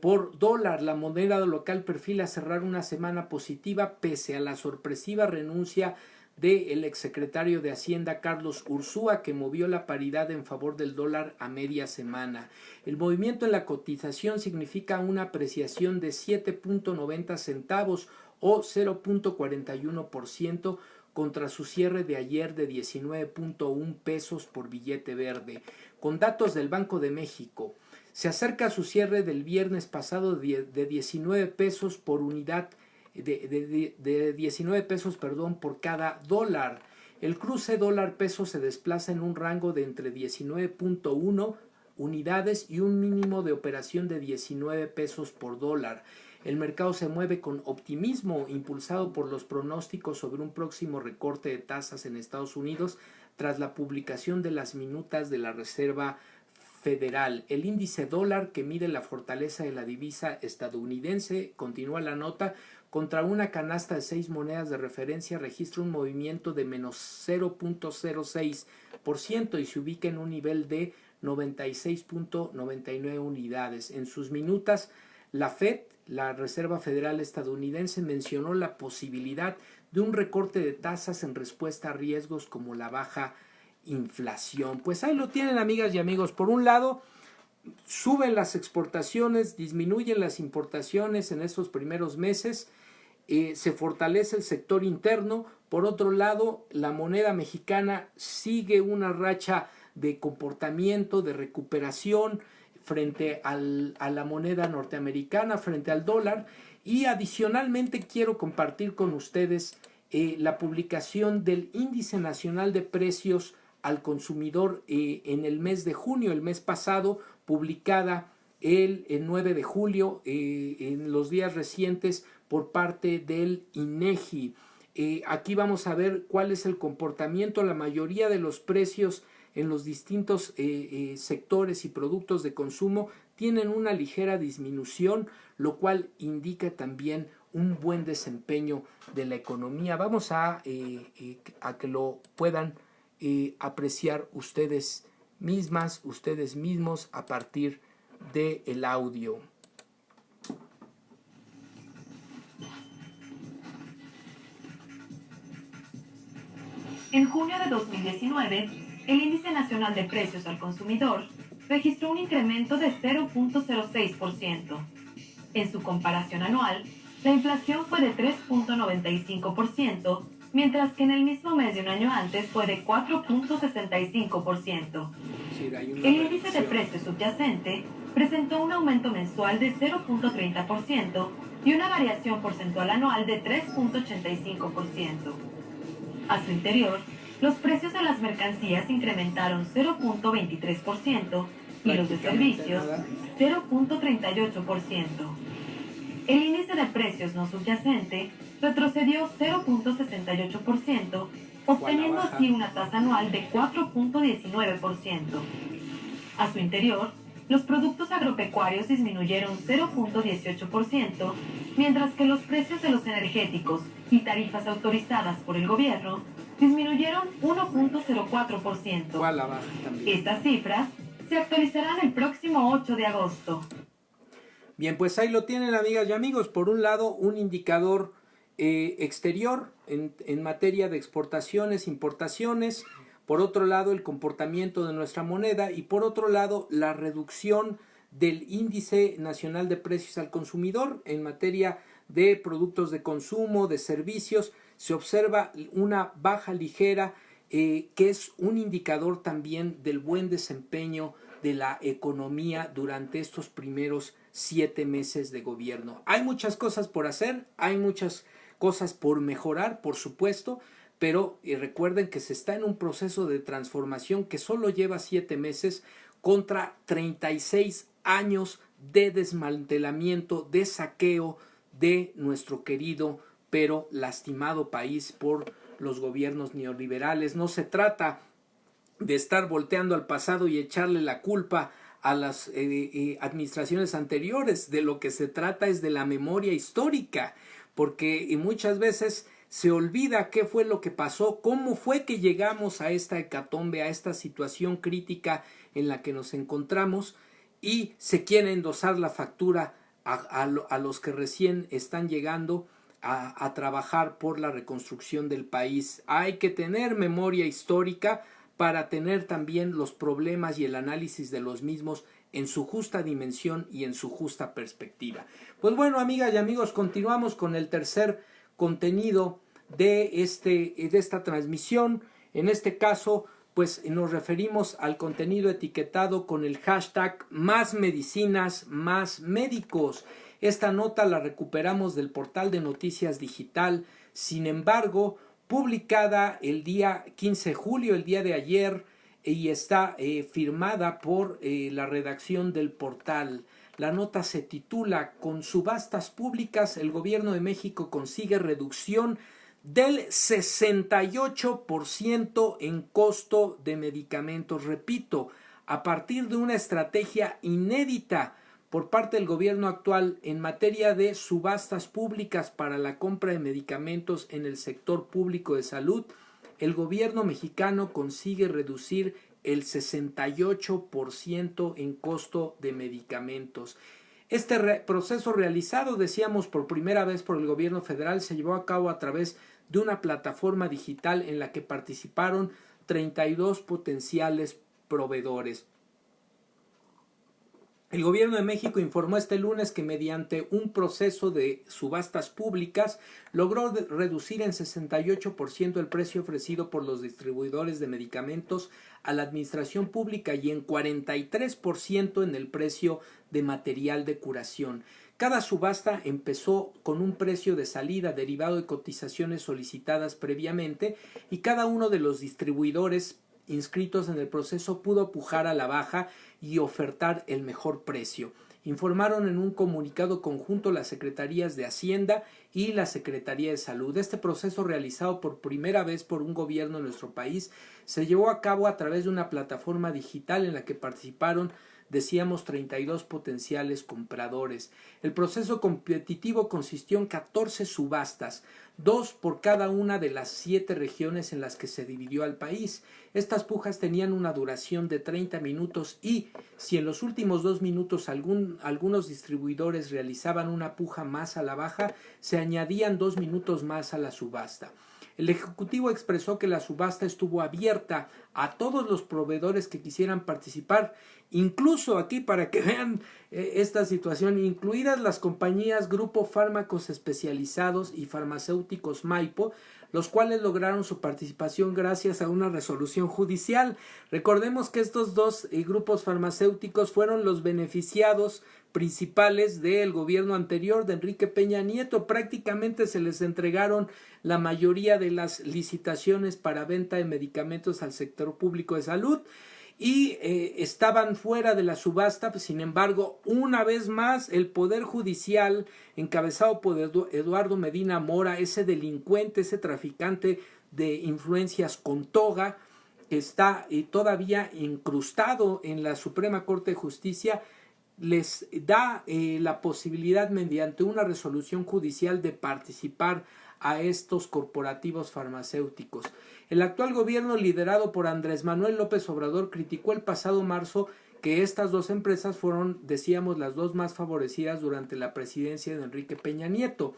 por dólar. La moneda local perfila cerrar una semana positiva pese a la sorpresiva renuncia del exsecretario de Hacienda Carlos Ursúa, que movió la paridad en favor del dólar a media semana. El movimiento en la cotización significa una apreciación de 7.90 centavos o 0.41% contra su cierre de ayer de 19.1 pesos por billete verde. Con datos del Banco de México, se acerca a su cierre del viernes pasado de 19 pesos por unidad, de 19 pesos, por cada dólar. El cruce dólar-peso se desplaza en un rango de entre 19.1 unidades y un mínimo de operación de 19 pesos por dólar. El mercado se mueve con optimismo, impulsado por los pronósticos sobre un próximo recorte de tasas en Estados Unidos tras la publicación de las minutas de la Reserva Federal. El índice dólar, que mide la fortaleza de la divisa estadounidense, continúa la nota, contra una canasta de 6 monedas de referencia registra un movimiento de menos 0.06% y se ubica en un nivel de 96.99 unidades. En sus minutas, la Fed la Reserva Federal estadounidense mencionó la posibilidad de un recorte de tasas en respuesta a riesgos como la baja inflación. Pues ahí lo tienen, amigas y amigos. Por un lado, suben las exportaciones, disminuyen las importaciones en estos primeros meses, se fortalece el sector interno. Por otro lado, la moneda mexicana sigue una racha de comportamiento, de recuperación frente a la moneda norteamericana, frente al dólar. Y adicionalmente quiero compartir con ustedes la publicación del Índice Nacional de Precios al Consumidor en el mes de junio, el mes pasado, publicada el 9 de julio, en los días recientes, por parte del INEGI. Aquí vamos a ver cuál es el comportamiento. La mayoría de los precios en los distintos sectores y productos de consumo tienen una ligera disminución, lo cual indica también un buen desempeño de la economía. Vamos a que lo puedan apreciar ustedes mismas, ustedes mismos, a partir del audio. En junio de 2019, el Índice Nacional de Precios al Consumidor registró un incremento de 0.06%. En su comparación anual, la inflación fue de 3.95%, mientras que en el mismo mes de un año antes fue de 4.65%. El índice de precios subyacente presentó un aumento mensual de 0.30% y una variación porcentual anual de 3.85%. A su interior, los precios de las mercancías incrementaron 0.23% y los de servicios 0.38%. El índice de precios no subyacente retrocedió 0.68%, obteniendo así una tasa anual de 4.19%. A su interior, los productos agropecuarios disminuyeron 0.18%, mientras que los precios de los energéticos y tarifas autorizadas por el gobierno disminuyeron 1.04%. Estas cifras se actualizarán el próximo 8 de agosto. Bien, pues ahí lo tienen, amigas y amigos. Por un lado, un indicador exterior en materia de exportaciones, importaciones. Por otro lado, el comportamiento de nuestra moneda. Y por otro lado, la reducción del Índice Nacional de Precios al Consumidor en materia de productos de consumo, de servicios. Se observa una baja ligera, que es un indicador también del buen desempeño de la economía durante estos primeros 7 meses de gobierno. Hay muchas cosas por hacer, hay muchas cosas por mejorar, por supuesto, pero recuerden que se está en un proceso de transformación que solo lleva 7 meses contra 36 años de desmantelamiento, de saqueo de nuestro querido pero lastimado país por los gobiernos neoliberales. No se trata de estar volteando al pasado y echarle la culpa a las administraciones anteriores. De lo que se trata es de la memoria histórica, porque muchas veces se olvida qué fue lo que pasó, cómo fue que llegamos a esta hecatombe, a esta situación crítica en la que nos encontramos, y se quiere endosar la factura a los que recién están llegando a trabajar por la reconstrucción del país. Hay que tener memoria histórica para tener también los problemas y el análisis de los mismos en su justa dimensión y en su justa perspectiva. Pues bueno, amigas y amigos, continuamos con el tercer contenido de esta transmisión. En este caso, pues nos referimos al contenido etiquetado con el hashtag Más Medicinas, Más Médicos. Esta nota la recuperamos del portal de Noticias Digital. Sin embargo, publicada el día 15 de julio, el día de ayer, y está firmada por la redacción del portal. La nota se titula: Con subastas públicas, el gobierno de México consigue reducción del 68% en costo de medicamentos. Repito, a partir de una estrategia inédita por parte del gobierno actual en materia de subastas públicas para la compra de medicamentos en el sector público de salud, el gobierno mexicano consigue reducir el 68% en costo de medicamentos. Este proceso realizado, decíamos, por primera vez por el gobierno federal, se llevó a cabo a través de una plataforma digital en la que participaron 32 potenciales proveedores. El gobierno de México informó este lunes que mediante un proceso de subastas públicas logró reducir en 68% el precio ofrecido por los distribuidores de medicamentos a la administración pública y en 43% en el precio de material de curación. Cada subasta empezó con un precio de salida derivado de cotizaciones solicitadas previamente y cada uno de los distribuidores inscritos en el proceso pudo pujar a la baja y ofertar el mejor precio. Informaron en un comunicado conjunto las Secretarías de Hacienda y la Secretaría de Salud. Este proceso, realizado por primera vez por un gobierno en nuestro país, se llevó a cabo a través de una plataforma digital en la que participaron, decíamos, 32 potenciales compradores. El proceso competitivo consistió en 14 subastas, 2 por cada una de las 7 regiones en las que se dividió al país. Estas pujas tenían una duración de 30 minutos y, si en los últimos 2 minutos algunos distribuidores realizaban una puja más a la baja, se añadían 2 minutos más a la subasta. El Ejecutivo expresó que la subasta estuvo abierta a todos los proveedores que quisieran participar, incluso aquí para que vean esta situación, incluidas las compañías Grupo Fármacos Especializados y Farmacéuticos Maipo, los cuales lograron su participación gracias a una resolución judicial. Recordemos que estos dos grupos farmacéuticos fueron los beneficiados principales del gobierno anterior de Enrique Peña Nieto. Prácticamente se les entregaron la mayoría de las licitaciones para venta de medicamentos al sector público de salud y estaban fuera de la subasta. Sin embargo, una vez más el Poder Judicial, encabezado por Eduardo Medina Mora, ese delincuente, ese traficante de influencias con toga, que está todavía incrustado en la Suprema Corte de Justicia, les da la posibilidad mediante una resolución judicial de participar a estos corporativos farmacéuticos. El actual gobierno, liderado por Andrés Manuel López Obrador, criticó el pasado marzo que estas dos empresas fueron, decíamos, las dos más favorecidas durante la presidencia de Enrique Peña Nieto.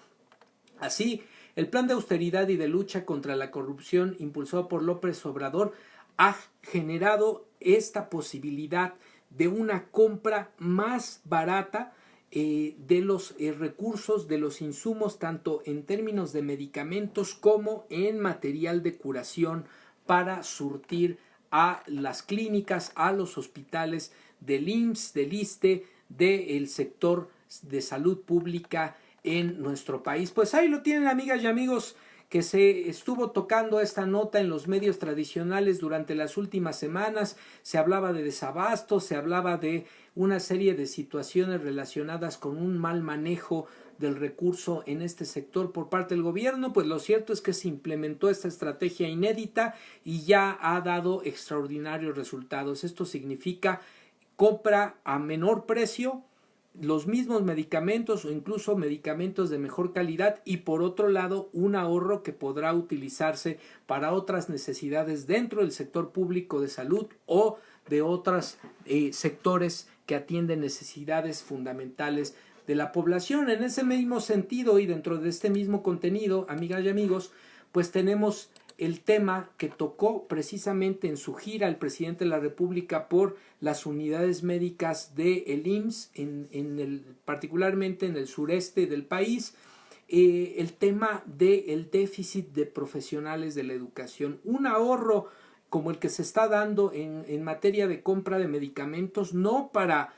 Así, el plan de austeridad y de lucha contra la corrupción impulsado por López Obrador ha generado esta posibilidad de una compra más barata de los recursos, de los insumos, tanto en términos de medicamentos como en material de curación para surtir a las clínicas, a los hospitales del IMSS, del ISSSTE, del sector de salud pública en nuestro país. Pues ahí lo tienen, amigas y amigos, que se estuvo tocando esta nota en los medios tradicionales durante las últimas semanas. Se hablaba de desabasto, se hablaba de una serie de situaciones relacionadas con un mal manejo del recurso en este sector por parte del gobierno. Pues lo cierto es que se implementó esta estrategia inédita y ya ha dado extraordinarios resultados. Esto significa compra a menor precio, los mismos medicamentos o incluso medicamentos de mejor calidad, y por otro lado un ahorro que podrá utilizarse para otras necesidades dentro del sector público de salud o de otros sectores que atienden necesidades fundamentales de la población. En ese mismo sentido y dentro de este mismo contenido, amigas y amigos, pues tenemos el tema que tocó precisamente en su gira el presidente de la República por las unidades médicas del IMSS, particularmente en el sureste del país, el tema del déficit de profesionales de la educación. Un ahorro como el que se está dando en materia de compra de medicamentos, no para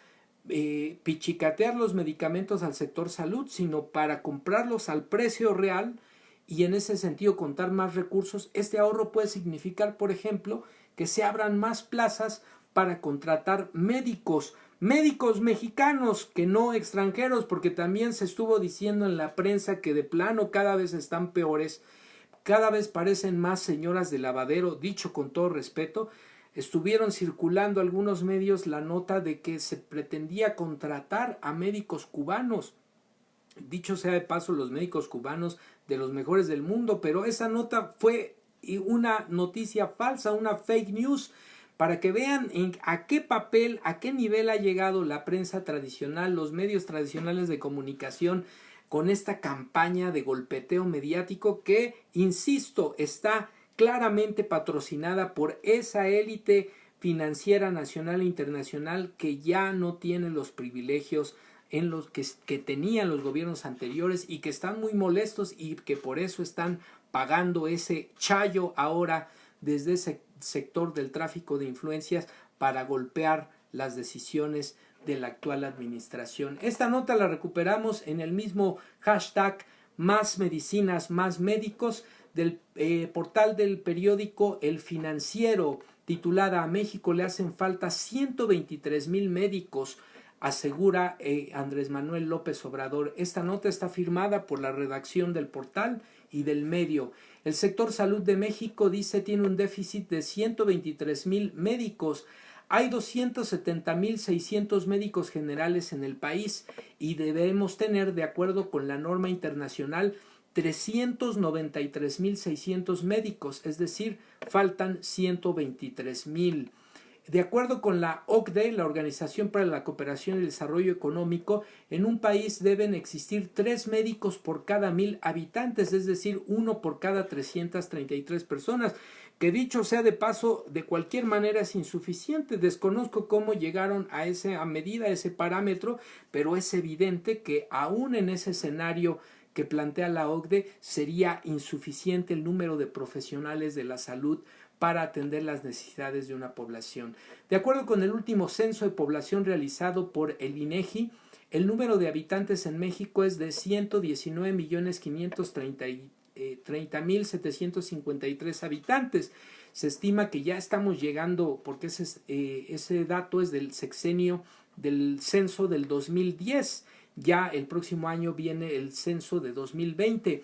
pichicatear los medicamentos al sector salud, sino para comprarlos al precio real y en ese sentido contar más recursos. Este ahorro puede significar, por ejemplo, que se abran más plazas para contratar médicos mexicanos, que no extranjeros, porque también se estuvo diciendo en la prensa que de plano cada vez están peores, cada vez parecen más señoras de lavadero, dicho con todo respeto. Estuvieron circulando algunos medios la nota de que se pretendía contratar a médicos cubanos. Dicho sea de paso, los médicos cubanos de los mejores del mundo, pero esa nota fue una noticia falsa, una fake news. para que vean a qué papel, a qué nivel ha llegado la prensa tradicional, los medios tradicionales de comunicación con esta campaña de golpeteo mediático que, insisto, está claramente patrocinada por esa élite financiera nacional e internacional que ya no tiene los privilegios en los que tenían los gobiernos anteriores y que están muy molestos y que por eso están pagando ese chayo ahora desde ese sector del tráfico de influencias para golpear las decisiones de la actual administración. Esta nota la recuperamos en el mismo hashtag Más Medicinas, Más Médicos del portal del periódico El Financiero, titulada "A México le hacen falta 123,000 médicos", asegura Andrés Manuel López Obrador. Esta nota está firmada por la redacción del portal y del medio. El sector salud de México, dice, tiene un déficit de 123,000 médicos. Hay 270,600 médicos generales en el país y debemos tener, de acuerdo con la norma internacional, 393,600 médicos, es decir, faltan 123,000. De acuerdo con la OCDE, la Organización para la Cooperación y el Desarrollo Económico, en un país deben existir 3 médicos por cada 1,000 habitantes, es decir, 1 por cada 333 personas, que dicho sea de paso, de cualquier manera es insuficiente. Desconozco cómo llegaron a esa medida, a ese parámetro, pero es evidente que aún en ese escenario que plantea la OCDE sería insuficiente el número de profesionales de la salud para atender las necesidades de una población. De acuerdo con el último censo de población realizado por el INEGI, el número de habitantes en México es de 119,530,753 habitantes. Se estima que ya estamos llegando, porque ese dato es del sexenio del censo del 2010. Ya el próximo año viene el censo de 2020.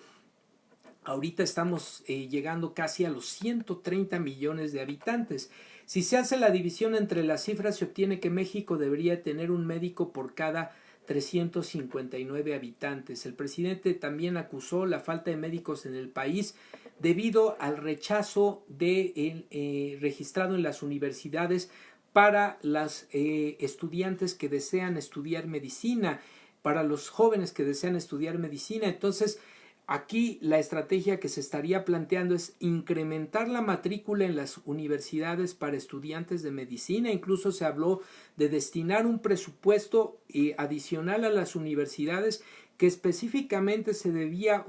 Ahorita estamos llegando casi a los 130 millones de habitantes. Si se hace la división entre las cifras, se obtiene que México debería tener un médico por cada 359 habitantes. El presidente también acusó la falta de médicos en el país debido al rechazo registrado en las universidades para las estudiantes que desean estudiar medicina, para los jóvenes que desean estudiar medicina. Entonces, aquí la estrategia que se estaría planteando es incrementar la matrícula en las universidades para estudiantes de medicina. Incluso se habló de destinar un presupuesto adicional a las universidades que específicamente se debería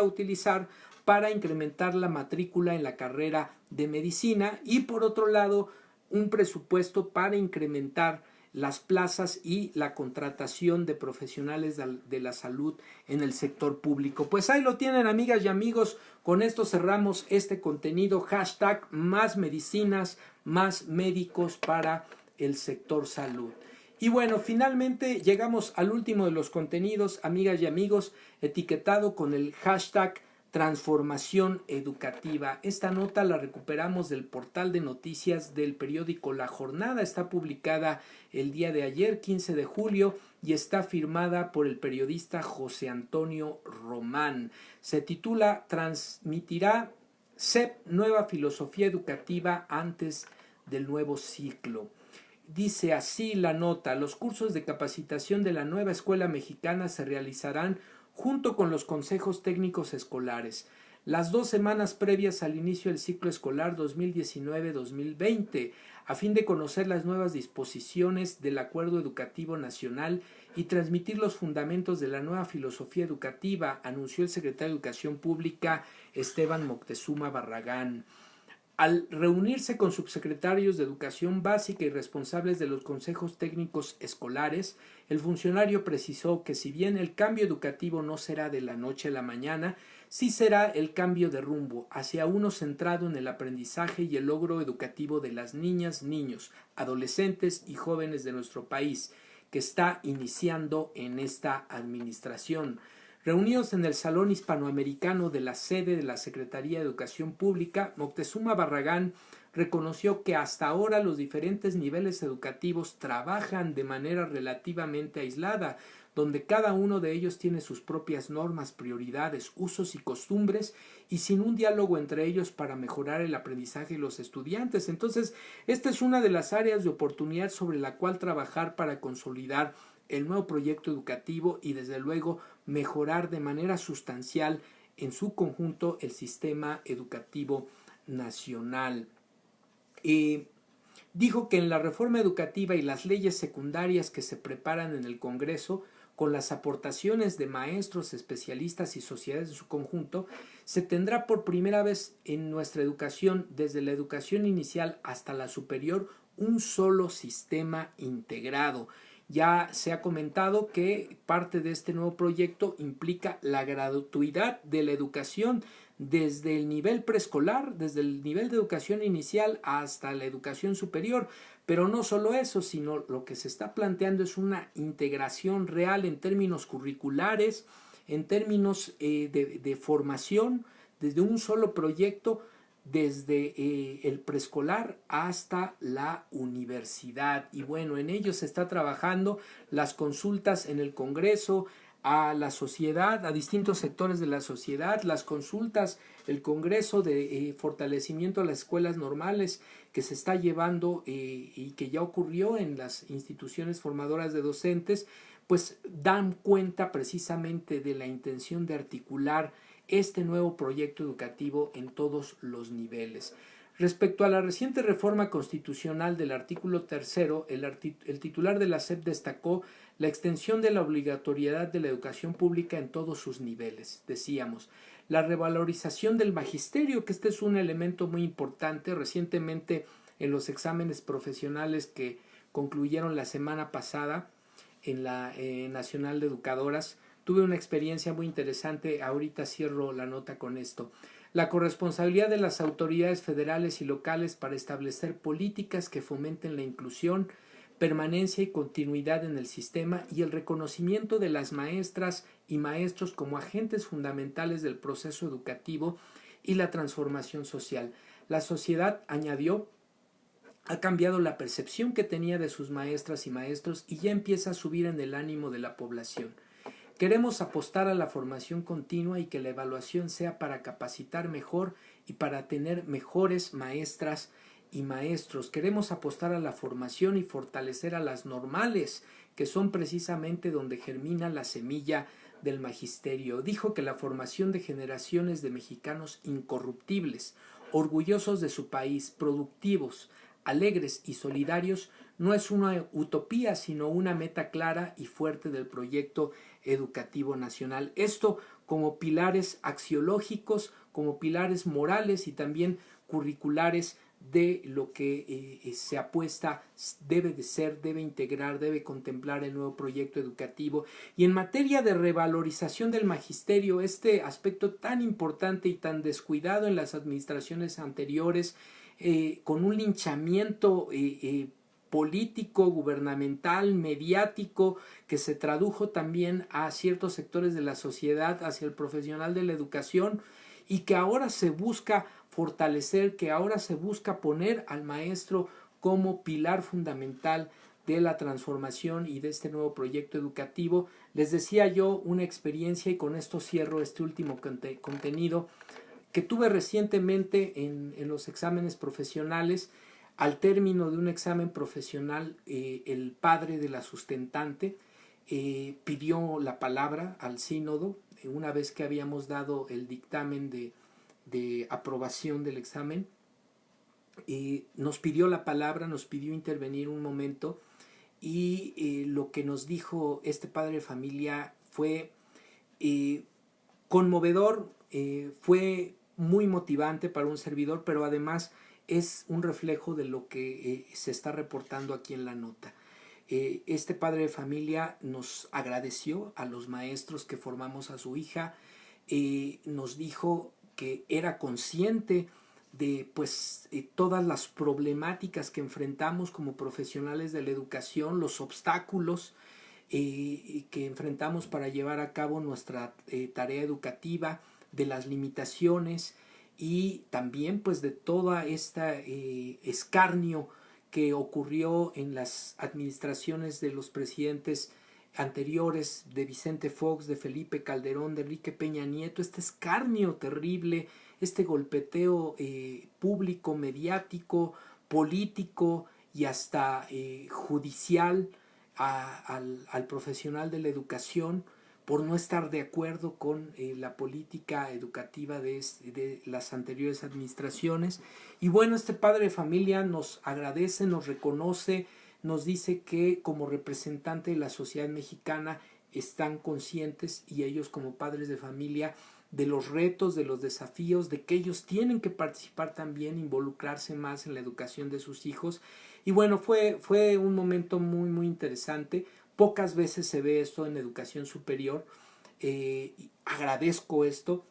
utilizar para incrementar la matrícula en la carrera de medicina, y por otro lado un presupuesto para incrementar las plazas y la contratación de profesionales de la salud en el sector público. Pues ahí lo tienen, amigas y amigos. Con esto cerramos este contenido. Hashtag Más Medicinas, Más Médicos para el sector salud. Y bueno, finalmente llegamos al último de los contenidos, amigas y amigos, etiquetado con el hashtag Transformación Educativa. Esta nota la recuperamos del portal de noticias del periódico La Jornada. Está publicada el día de ayer, 15 de julio, y está firmada por el periodista José Antonio Román. Se titula "Transmitirá SEP nueva filosofía educativa antes del nuevo ciclo". Dice así la nota: los cursos de capacitación de la nueva escuela mexicana se realizarán junto con los consejos técnicos escolares, las 2 semanas previas al inicio del ciclo escolar 2019-2020, a fin de conocer las nuevas disposiciones del Acuerdo Educativo Nacional y transmitir los fundamentos de la nueva filosofía educativa, anunció el secretario de Educación Pública Esteban Moctezuma Barragán. Al reunirse con subsecretarios de Educación Básica y responsables de los consejos técnicos escolares, el funcionario precisó que si bien el cambio educativo no será de la noche a la mañana, sí será el cambio de rumbo hacia uno centrado en el aprendizaje y el logro educativo de las niñas, niños, adolescentes y jóvenes de nuestro país, que está iniciando en esta administración. Reunidos en el Salón Hispanoamericano de la sede de la Secretaría de Educación Pública, Moctezuma Barragán reconoció que hasta ahora los diferentes niveles educativos trabajan de manera relativamente aislada, donde cada uno de ellos tiene sus propias normas, prioridades, usos y costumbres, y sin un diálogo entre ellos para mejorar el aprendizaje de los estudiantes. Entonces, esta es una de las áreas de oportunidad sobre la cual trabajar para consolidar el nuevo proyecto educativo y desde luego mejorar de manera sustancial en su conjunto el sistema educativo nacional. Dijo que en la reforma educativa y las leyes secundarias que se preparan en el Congreso, con las aportaciones de maestros, especialistas y sociedades en su conjunto, se tendrá por primera vez en nuestra educación, desde la educación inicial hasta la superior, un solo sistema integrado. Ya se ha comentado que parte de este nuevo proyecto implica la gratuidad de la educación desde el nivel preescolar, desde el nivel de educación inicial hasta la educación superior. Pero no solo eso, sino lo que se está planteando es una integración real en términos curriculares, en términos de formación, desde un solo proyecto, desde el preescolar hasta la universidad. Y bueno, en ello se está trabajando las consultas en el Congreso, a la sociedad, a distintos sectores de la sociedad, las consultas, el Congreso de fortalecimiento de las escuelas normales que se está llevando y que ya ocurrió en las instituciones formadoras de docentes, pues dan cuenta precisamente de la intención de articular este nuevo proyecto educativo en todos los niveles. Respecto a la reciente reforma constitucional del artículo 3, el titular de la SEP destacó la extensión de la obligatoriedad de la educación pública en todos sus niveles. Decíamos, la revalorización del magisterio, que este es un elemento muy importante. Recientemente en los exámenes profesionales que concluyeron la semana pasada en la Nacional de Educadoras, tuve una experiencia muy interesante. Ahorita cierro la nota con esto. La corresponsabilidad de las autoridades federales y locales para establecer políticas que fomenten la inclusión, permanencia y continuidad en el sistema y el reconocimiento de las maestras y maestros como agentes fundamentales del proceso educativo y la transformación social. La sociedad, añadió, ha cambiado la percepción que tenía de sus maestras y maestros y ya empieza a subir en el ánimo de la población. Queremos apostar a la formación continua y que la evaluación sea para capacitar mejor y para tener mejores maestras y maestros. Queremos apostar a la formación y fortalecer a las normales, que son precisamente donde germina la semilla del magisterio. Dijo que la formación de generaciones de mexicanos incorruptibles, orgullosos de su país, productivos, alegres y solidarios, no es una utopía, sino una meta clara y fuerte del proyecto educativo nacional. Esto como pilares axiológicos, como pilares morales y también curriculares de lo que se apuesta, debe de ser, debe integrar, debe contemplar el nuevo proyecto educativo. Y en materia de revalorización del magisterio, este aspecto tan importante y tan descuidado en las administraciones anteriores, con un linchamiento político, gubernamental, mediático, que se tradujo también a ciertos sectores de la sociedad, hacia el profesional de la educación, y que ahora se busca fortalecer, que ahora se busca poner al maestro como pilar fundamental de la transformación y de este nuevo proyecto educativo. Les decía yo una experiencia, y con esto cierro este último contenido, que tuve recientemente en los exámenes profesionales. Al término de un examen profesional, el padre de la sustentante pidió la palabra al sínodo, una vez que habíamos dado el dictamen de aprobación del examen. Nos pidió la palabra, nos pidió intervenir un momento, y lo que nos dijo este padre de familia fue conmovedor, fue muy motivante para un servidor, pero además es un reflejo de lo que se está reportando aquí en la nota. Este padre de familia nos agradeció a los maestros que formamos a su hija, nos dijo que era consciente de todas las problemáticas que enfrentamos como profesionales de la educación, los obstáculos que enfrentamos para llevar a cabo nuestra tarea educativa, de las limitaciones, y también pues de toda esta escarnio que ocurrió en las administraciones de los presidentes anteriores, de Vicente Fox, de Felipe Calderón, de Enrique Peña Nieto, este escarnio terrible, este golpeteo público, mediático, político y hasta judicial al profesional de la educación por no estar de acuerdo con la política educativa de las anteriores administraciones. Y bueno, este padre de familia nos agradece, nos reconoce, nos dice que como representante de la sociedad mexicana están conscientes, y ellos como padres de familia, de los retos, de los desafíos, de que ellos tienen que participar también, involucrarse más en la educación de sus hijos. Y bueno, fue un momento muy, muy interesante. Pocas veces se ve esto en educación superior. Agradezco esto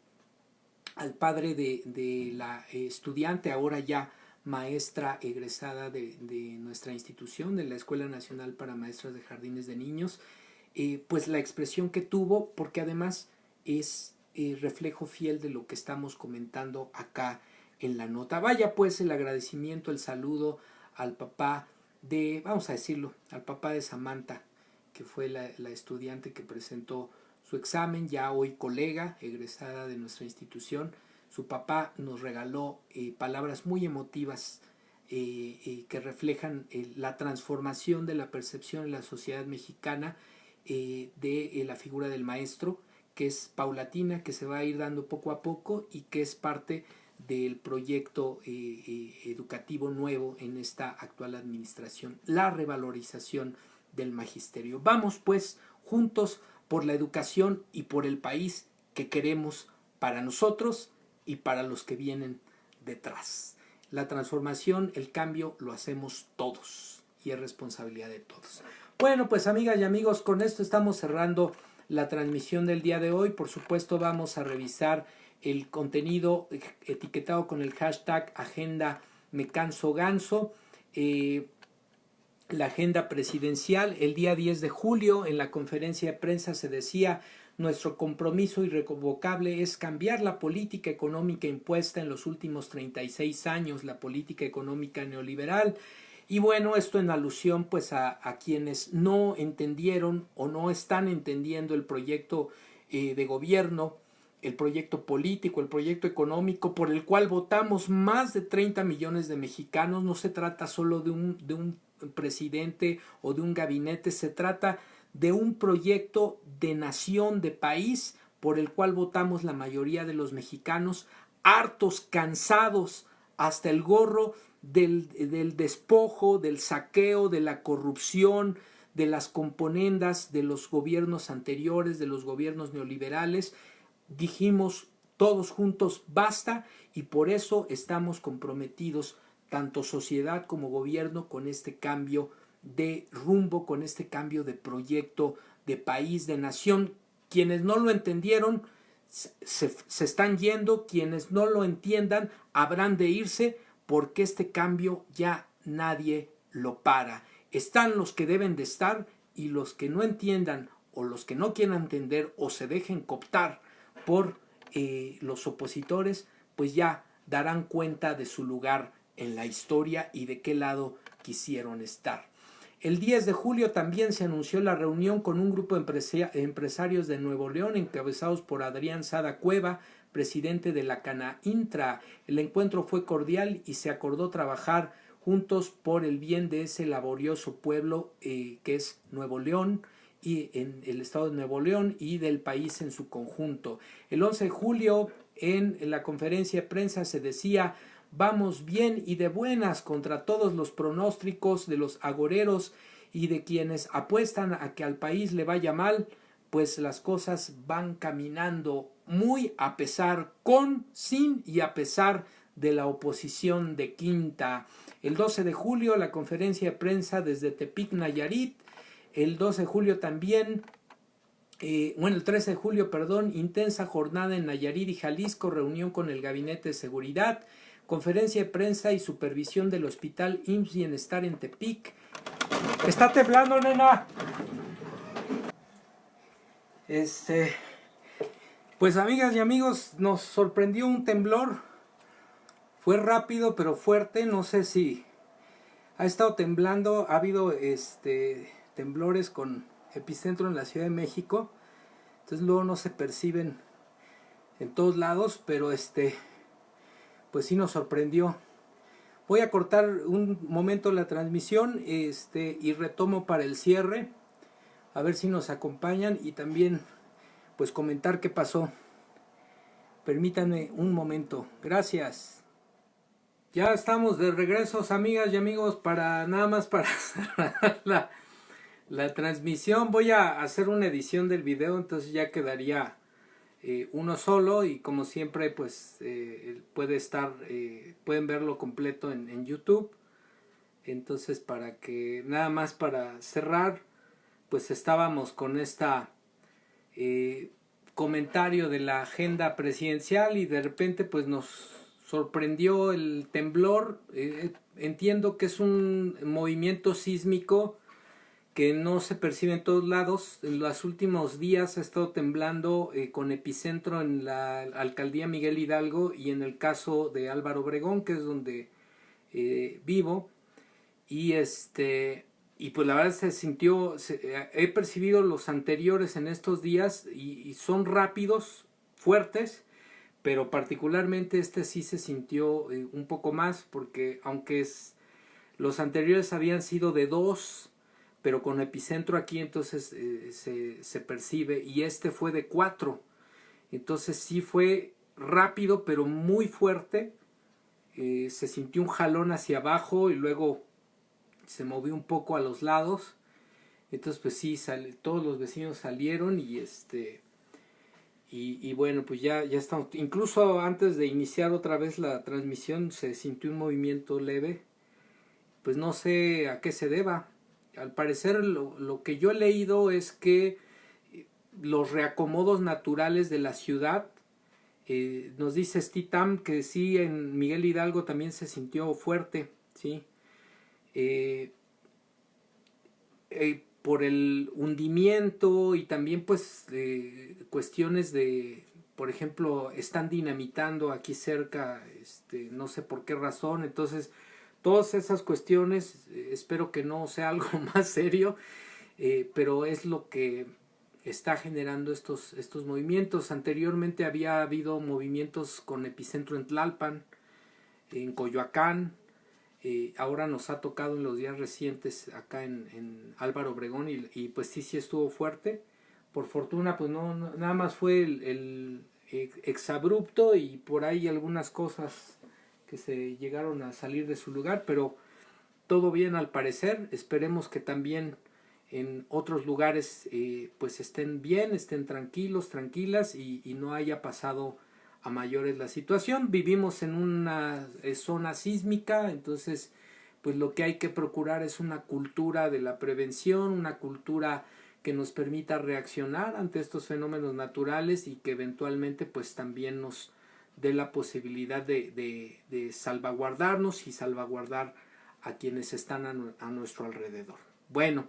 al padre de la estudiante, ahora ya maestra egresada de nuestra institución, de la Escuela Nacional para Maestras de Jardines de Niños, pues la expresión que tuvo, porque además es reflejo fiel de lo que estamos comentando acá en la nota. Vaya pues el agradecimiento, el saludo al papá de, vamos a decirlo, al papá de Samantha, que fue la estudiante que presentó su examen, ya hoy colega, egresada de nuestra institución. Su papá nos regaló palabras muy emotivas que reflejan la transformación de la percepción en la sociedad mexicana de la figura del maestro, que es paulatina, que se va a ir dando poco a poco y que es parte del proyecto educativo nuevo en esta actual administración, la revalorización del magisterio. Vamos pues juntos por la educación y por el país que queremos para nosotros y para los que vienen detrás. La transformación, el cambio lo hacemos todos y es responsabilidad de todos. Bueno, pues amigas y amigos, con esto estamos cerrando la transmisión del día de hoy. Por supuesto vamos a revisar el contenido etiquetado con el hashtag Agenda Me Canso Ganso. La agenda presidencial, el día 10 de julio en la conferencia de prensa se decía: nuestro compromiso irrevocable es cambiar la política económica impuesta en los últimos 36 años, la política económica neoliberal. Y bueno, esto en alusión pues a quienes no entendieron o no están entendiendo el proyecto de gobierno, el proyecto político, el proyecto económico por el cual votamos más de 30 millones de mexicanos. No se trata solo de un presidente o de un gabinete, se trata de un proyecto de nación, de país, por el cual votamos la mayoría de los mexicanos, hartos, cansados, hasta el gorro del despojo, del saqueo, de la corrupción, de las componendas de los gobiernos anteriores, de los gobiernos neoliberales. Dijimos todos juntos basta, y por eso estamos comprometidos tanto sociedad como gobierno con este cambio de rumbo, con este cambio de proyecto de país, de nación. Quienes no lo entendieron se están yendo, quienes no lo entiendan habrán de irse, porque este cambio ya nadie lo para. Están los que deben de estar, y los que no entiendan o los que no quieran entender o se dejen cooptar por los opositores, pues ya darán cuenta de su lugar en la historia y de qué lado quisieron estar. El 10 de julio también se anunció la reunión con un grupo de empresarios de Nuevo León, encabezados por Adrián Sada Cueva, presidente de la Canaintra. El encuentro fue cordial y se acordó trabajar juntos por el bien de ese laborioso pueblo que es Nuevo León, y en el estado de Nuevo León y del país en su conjunto. El 11 de julio en la conferencia de prensa se decía: vamos bien y de buenas contra todos los pronósticos de los agoreros y de quienes apuestan a que al país le vaya mal, pues las cosas van caminando muy a pesar, sin y a pesar de la oposición de quinta. El 12 de julio la conferencia de prensa desde Tepic, Nayarit. El 12 de julio también, el 13 de julio, intensa jornada en Nayarit y Jalisco, reunión con el Gabinete de Seguridad, conferencia de prensa y supervisión del Hospital IMSS Bienestar en Tepic. ¡Está temblando, nena! Pues amigas y amigos, nos sorprendió un temblor Fue rápido pero fuerte, no sé si ha estado temblando, ha habido temblores con epicentro en la Ciudad de México, entonces luego no se perciben en todos lados, pero pues sí nos sorprendió. Voy a cortar un momento la transmisión y retomo para el cierre, a ver si nos acompañan y también pues comentar qué pasó. Permítanme un momento. Gracias. Ya estamos de regreso, amigas y amigos, para nada más para cerrar la transmisión. Voy a hacer una edición del video, entonces ya quedaría uno solo y como siempre pues pueden verlo completo en YouTube. Entonces nada más para cerrar, pues estábamos con esta comentario de la agenda presidencial y de repente pues nos sorprendió el temblor. Entiendo que es un movimiento sísmico que no se percibe en todos lados. En los últimos días ha estado temblando con epicentro en la alcaldía Miguel Hidalgo y en el caso de Álvaro Obregón, que es donde vivo. Y pues la verdad se sintió, he percibido los anteriores en estos días y son rápidos, fuertes, pero particularmente sí se sintió un poco más, porque aunque los anteriores habían sido de 2, pero con epicentro aquí, entonces se percibe, y fue de 4, entonces sí fue rápido pero muy fuerte. Se sintió un jalón hacia abajo y luego se movió un poco a los lados, entonces pues sí, todos los vecinos salieron y bueno, pues ya estamos. Incluso antes de iniciar otra vez la transmisión se sintió un movimiento leve, pues no sé a qué se deba. Al parecer lo que yo he leído es que los reacomodos naturales de la ciudad, nos dice Stitam que sí, en Miguel Hidalgo también se sintió fuerte, ¿sí? Por el hundimiento y también pues cuestiones de, por ejemplo, están dinamitando aquí cerca, no sé por qué razón. Entonces todas esas cuestiones, espero que no sea algo más serio, pero es lo que está generando estos movimientos. Anteriormente había habido movimientos con epicentro en Tlalpan, en Coyoacán. Ahora nos ha tocado en los días recientes acá en Álvaro Obregón y pues sí estuvo fuerte. Por fortuna pues no nada más fue el exabrupto y por ahí algunas cosas que se llegaron a salir de su lugar, pero todo bien al parecer. Esperemos que también en otros lugares pues estén bien, estén tranquilos, tranquilas y no haya pasado a mayores la situación. Vivimos en una zona sísmica, entonces pues lo que hay que procurar es una cultura de la prevención, una cultura que nos permita reaccionar ante estos fenómenos naturales y que eventualmente pues también nos dé la posibilidad de salvaguardarnos y salvaguardar a quienes están a nuestro alrededor. Bueno,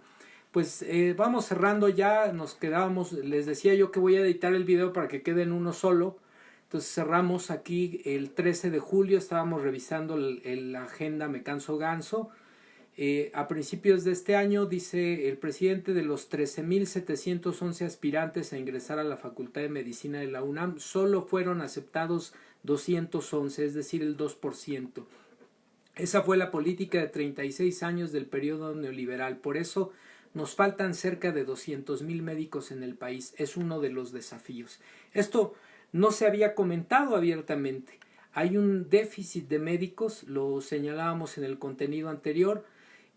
pues vamos cerrando ya, nos quedábamos, les decía yo que voy a editar el video para que quede en uno solo. Entonces cerramos aquí el 13 de julio, estábamos revisando la agenda Me Canso Ganso. A principios de este año, dice el presidente, de los 13.711 aspirantes a ingresar a la Facultad de Medicina de la UNAM, solo fueron aceptados 211, es decir, el 2%. Esa fue la política de 36 años del periodo neoliberal. Por eso nos faltan cerca de 200,000 médicos en el país. Es uno de los desafíos. Esto no se había comentado abiertamente. Hay un déficit de médicos, lo señalábamos en el contenido anterior,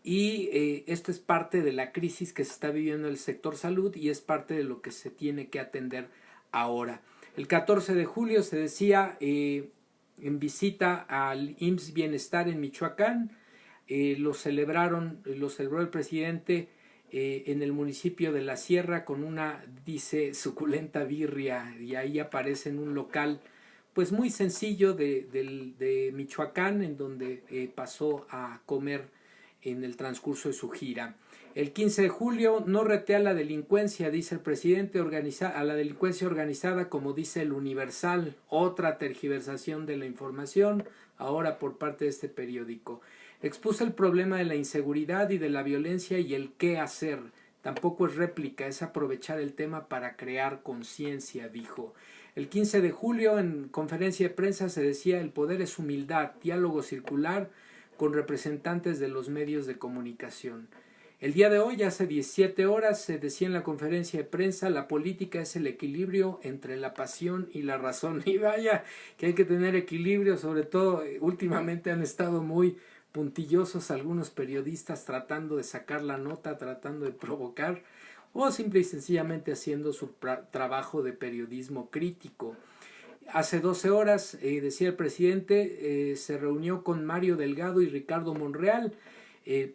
y esto es parte de la crisis que se está viviendo en el sector salud y es parte de lo que se tiene que atender ahora. El 14 de julio se decía en visita al IMSS Bienestar en Michoacán, lo celebró el presidente en el municipio de La Sierra con una, dice, suculenta birria, y ahí aparece en un local pues muy sencillo de Michoacán, en donde pasó a comer en el transcurso de su gira. El 15 de julio, no retea la delincuencia, dice el presidente, a la delincuencia organizada, como dice el Universal, otra tergiversación de la información. ahora por parte de este periódico. Expuso el problema de la inseguridad y de la violencia y el qué hacer. Tampoco es réplica, es aprovechar el tema para crear conciencia, dijo. El 15 de julio, en conferencia de prensa, se decía: el poder es humildad, diálogo circular con representantes de los medios de comunicación. El día de hoy, hace 17 horas, se decía en la conferencia de prensa: la política es el equilibrio entre la pasión y la razón. Y vaya que hay que tener equilibrio, sobre todo últimamente han estado muy puntillosos algunos periodistas tratando de sacar la nota, tratando de provocar, o simple y sencillamente haciendo su trabajo de periodismo crítico. Hace 12 horas, decía el presidente, se reunió con Mario Delgado y Ricardo Monreal,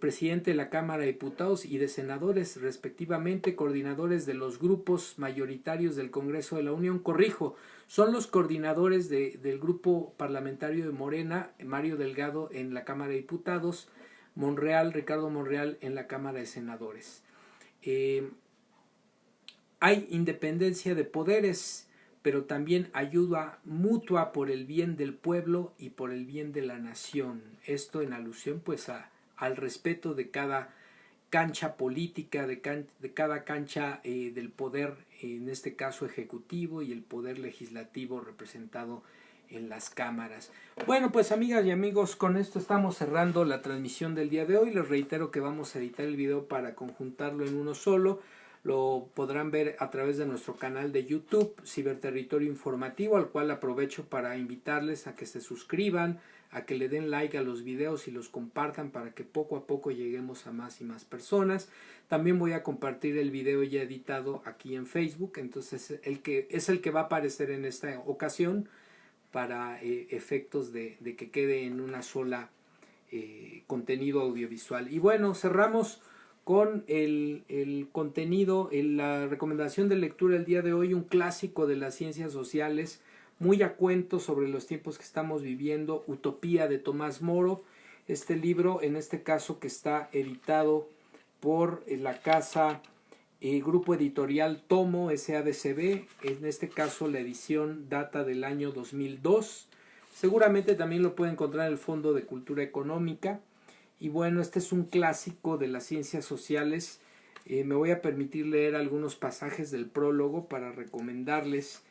presidente de la Cámara de Diputados y de Senadores, respectivamente, coordinadores de los grupos mayoritarios del Congreso de la Unión. Corrijo, son los coordinadores del grupo parlamentario de Morena, Mario Delgado en la Cámara de Diputados, Ricardo Monreal en la Cámara de Senadores. Hay independencia de poderes, pero también ayuda mutua por el bien del pueblo y por el bien de la nación. Esto en alusión pues al respeto de cada cancha política, de cada cancha del poder, en este caso ejecutivo, y el poder legislativo representado en las cámaras. Bueno, pues amigas y amigos, con esto estamos cerrando la transmisión del día de hoy. Les reitero que vamos a editar el video para conjuntarlo en uno solo. Lo podrán ver a través de nuestro canal de YouTube, Ciberterritorio Informativo, al cual aprovecho para invitarles a que se suscriban, a que le den like a los videos y los compartan para que poco a poco lleguemos a más y más personas. También voy a compartir el video ya editado aquí en Facebook, entonces el que va a aparecer en esta ocasión para efectos de que quede en una sola contenido audiovisual. Y bueno, cerramos con el contenido, la recomendación de lectura del día de hoy, un clásico de las ciencias sociales, muy a cuento sobre los tiempos que estamos viviendo, Utopía, de Tomás Moro. Este libro, en este caso, que está editado por la casa Grupo Editorial Tomo SADCB, en este caso la edición data del año 2002. Seguramente también lo puede encontrar en el Fondo de Cultura Económica. Y bueno, este es un clásico de las ciencias sociales. Me voy a permitir leer algunos pasajes del prólogo para recomendarles.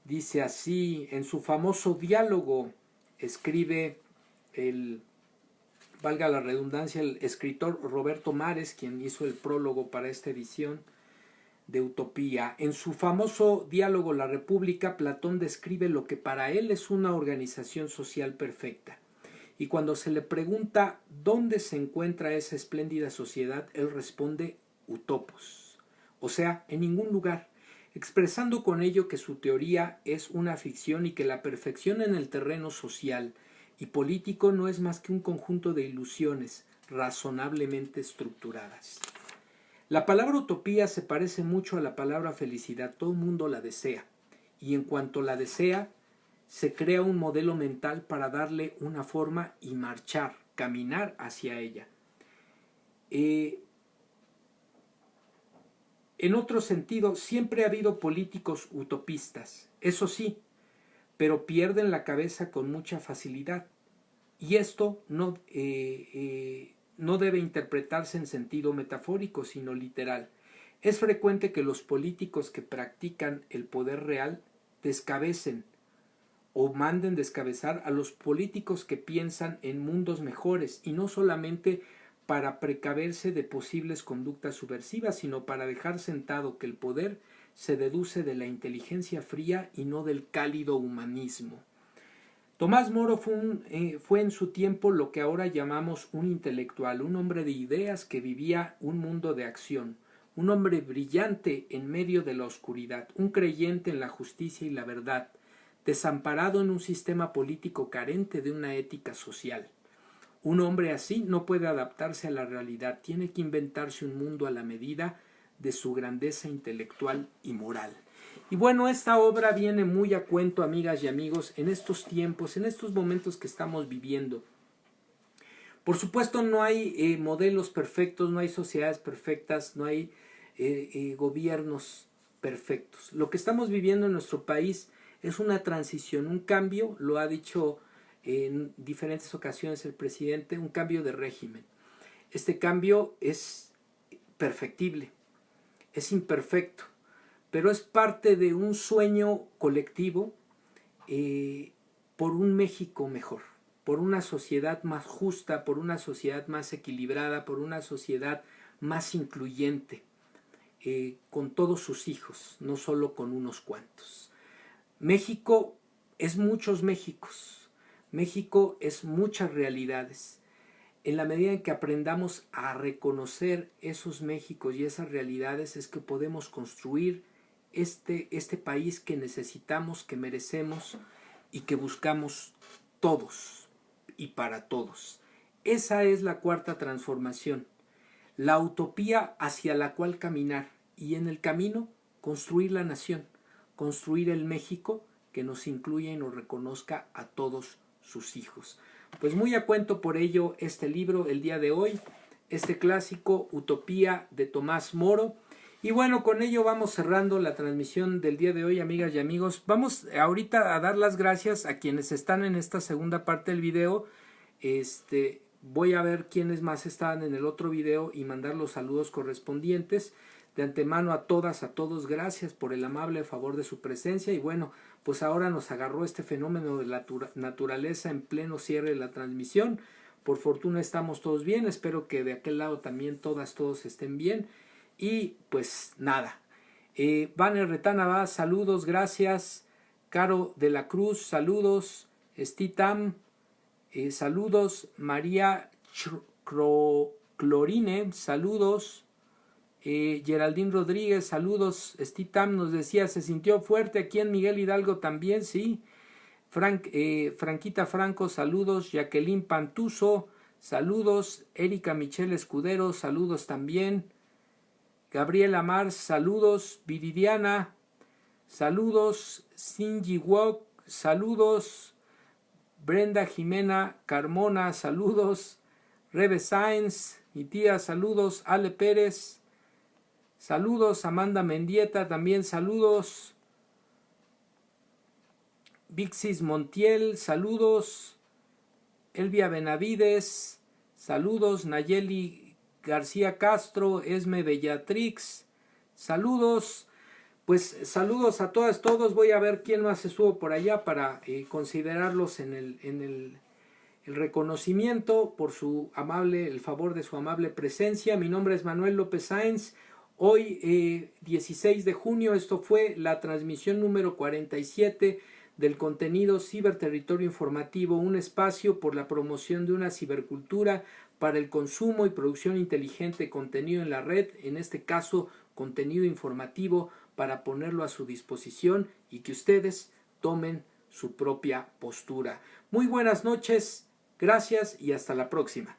Dice así: en su famoso diálogo, escribe valga la redundancia, el escritor Roberto Mares, quien hizo el prólogo para esta edición de Utopía. En su famoso diálogo La República, Platón describe lo que para él es una organización social perfecta. Y cuando se le pregunta dónde se encuentra esa espléndida sociedad, él responde: utopos, o sea, en ningún lugar, expresando con ello que su teoría es una ficción y que la perfección en el terreno social y político no es más que un conjunto de ilusiones razonablemente estructuradas. La palabra utopía se parece mucho a la palabra felicidad. Todo el mundo la desea, y en cuanto la desea, se crea un modelo mental para darle una forma y marchar, caminar hacia ella. En otro sentido, siempre ha habido políticos utopistas, eso sí, pero pierden la cabeza con mucha facilidad. Y esto no debe interpretarse en sentido metafórico, sino literal. Es frecuente que los políticos que practican el poder real descabecen o manden descabezar a los políticos que piensan en mundos mejores, y no solamente para precaverse de posibles conductas subversivas, sino para dejar sentado que el poder se deduce de la inteligencia fría y no del cálido humanismo. Tomás Moro fue en su tiempo lo que ahora llamamos un intelectual, un hombre de ideas que vivía un mundo de acción, un hombre brillante en medio de la oscuridad, un creyente en la justicia y la verdad, desamparado en un sistema político carente de una ética social. Un hombre así no puede adaptarse a la realidad, tiene que inventarse un mundo a la medida de su grandeza intelectual y moral. Y bueno, esta obra viene muy a cuento, amigas y amigos, en estos tiempos, en estos momentos que estamos viviendo. Por supuesto, no hay modelos perfectos, no hay sociedades perfectas, no hay gobiernos perfectos. Lo que estamos viviendo en nuestro país es una transición, un cambio, lo ha dicho en diferentes ocasiones el presidente, un cambio de régimen. Este cambio es perfectible, es imperfecto, pero es parte de un sueño colectivo por un México mejor, por una sociedad más justa, por una sociedad más equilibrada, por una sociedad más incluyente, con todos sus hijos, no solo con unos cuantos. México es muchos Méxicos, México es muchas realidades. En la medida en que aprendamos a reconocer esos Méxicos y esas realidades es que podemos construir este país que necesitamos, que merecemos y que buscamos todos y para todos. Esa es la cuarta transformación, la utopía hacia la cual caminar y en el camino construir la nación, construir el México que nos incluya y nos reconozca a todos sus hijos. Pues muy a cuento por ello este libro el día de hoy, este clásico Utopía de Tomás Moro. Y bueno, con ello vamos cerrando la transmisión del día de hoy, amigas y amigos. Vamos ahorita a dar las gracias a quienes están en esta segunda parte del video. Voy a ver quiénes más están en el otro video y mandar los saludos correspondientes. De antemano a todas, a todos, gracias por el amable favor de su presencia. Y bueno, pues ahora nos agarró este fenómeno de la naturaleza en pleno cierre de la transmisión. Por fortuna estamos todos bien, espero que de aquel lado también todos estén bien. Y pues nada, Banner Retana va, saludos, gracias. Caro de la Cruz, saludos. Stitam, saludos. María Clorine, saludos. Geraldine Rodríguez, saludos. Stitam nos decía, se sintió fuerte aquí en Miguel Hidalgo también, sí. Franquita Franco, saludos. Jacqueline Pantuso, saludos. Erika Michelle Escudero, saludos también. Gabriela Mars, saludos. Viridiana, saludos. Cindy Wok, saludos. Brenda Jimena Carmona, saludos. Rebe Sainz, mi tía, saludos. Ale Pérez, saludos. Amanda Mendieta, también saludos. Vixis Montiel, saludos. Elvia Benavides, saludos. Nayeli García Castro, Esme Bellatrix, saludos. Pues saludos a todas, todos. Voy a ver quién más estuvo por allá para considerarlos en el reconocimiento por el favor de su amable presencia. Mi nombre es Manuel López Sáenz. Hoy 16 de junio, esto fue la transmisión número 47 del contenido Ciberterritorio Informativo, un espacio por la promoción de una cibercultura para el consumo y producción inteligente de contenido en la red, en este caso contenido informativo para ponerlo a su disposición y que ustedes tomen su propia postura. Muy buenas noches, gracias y hasta la próxima.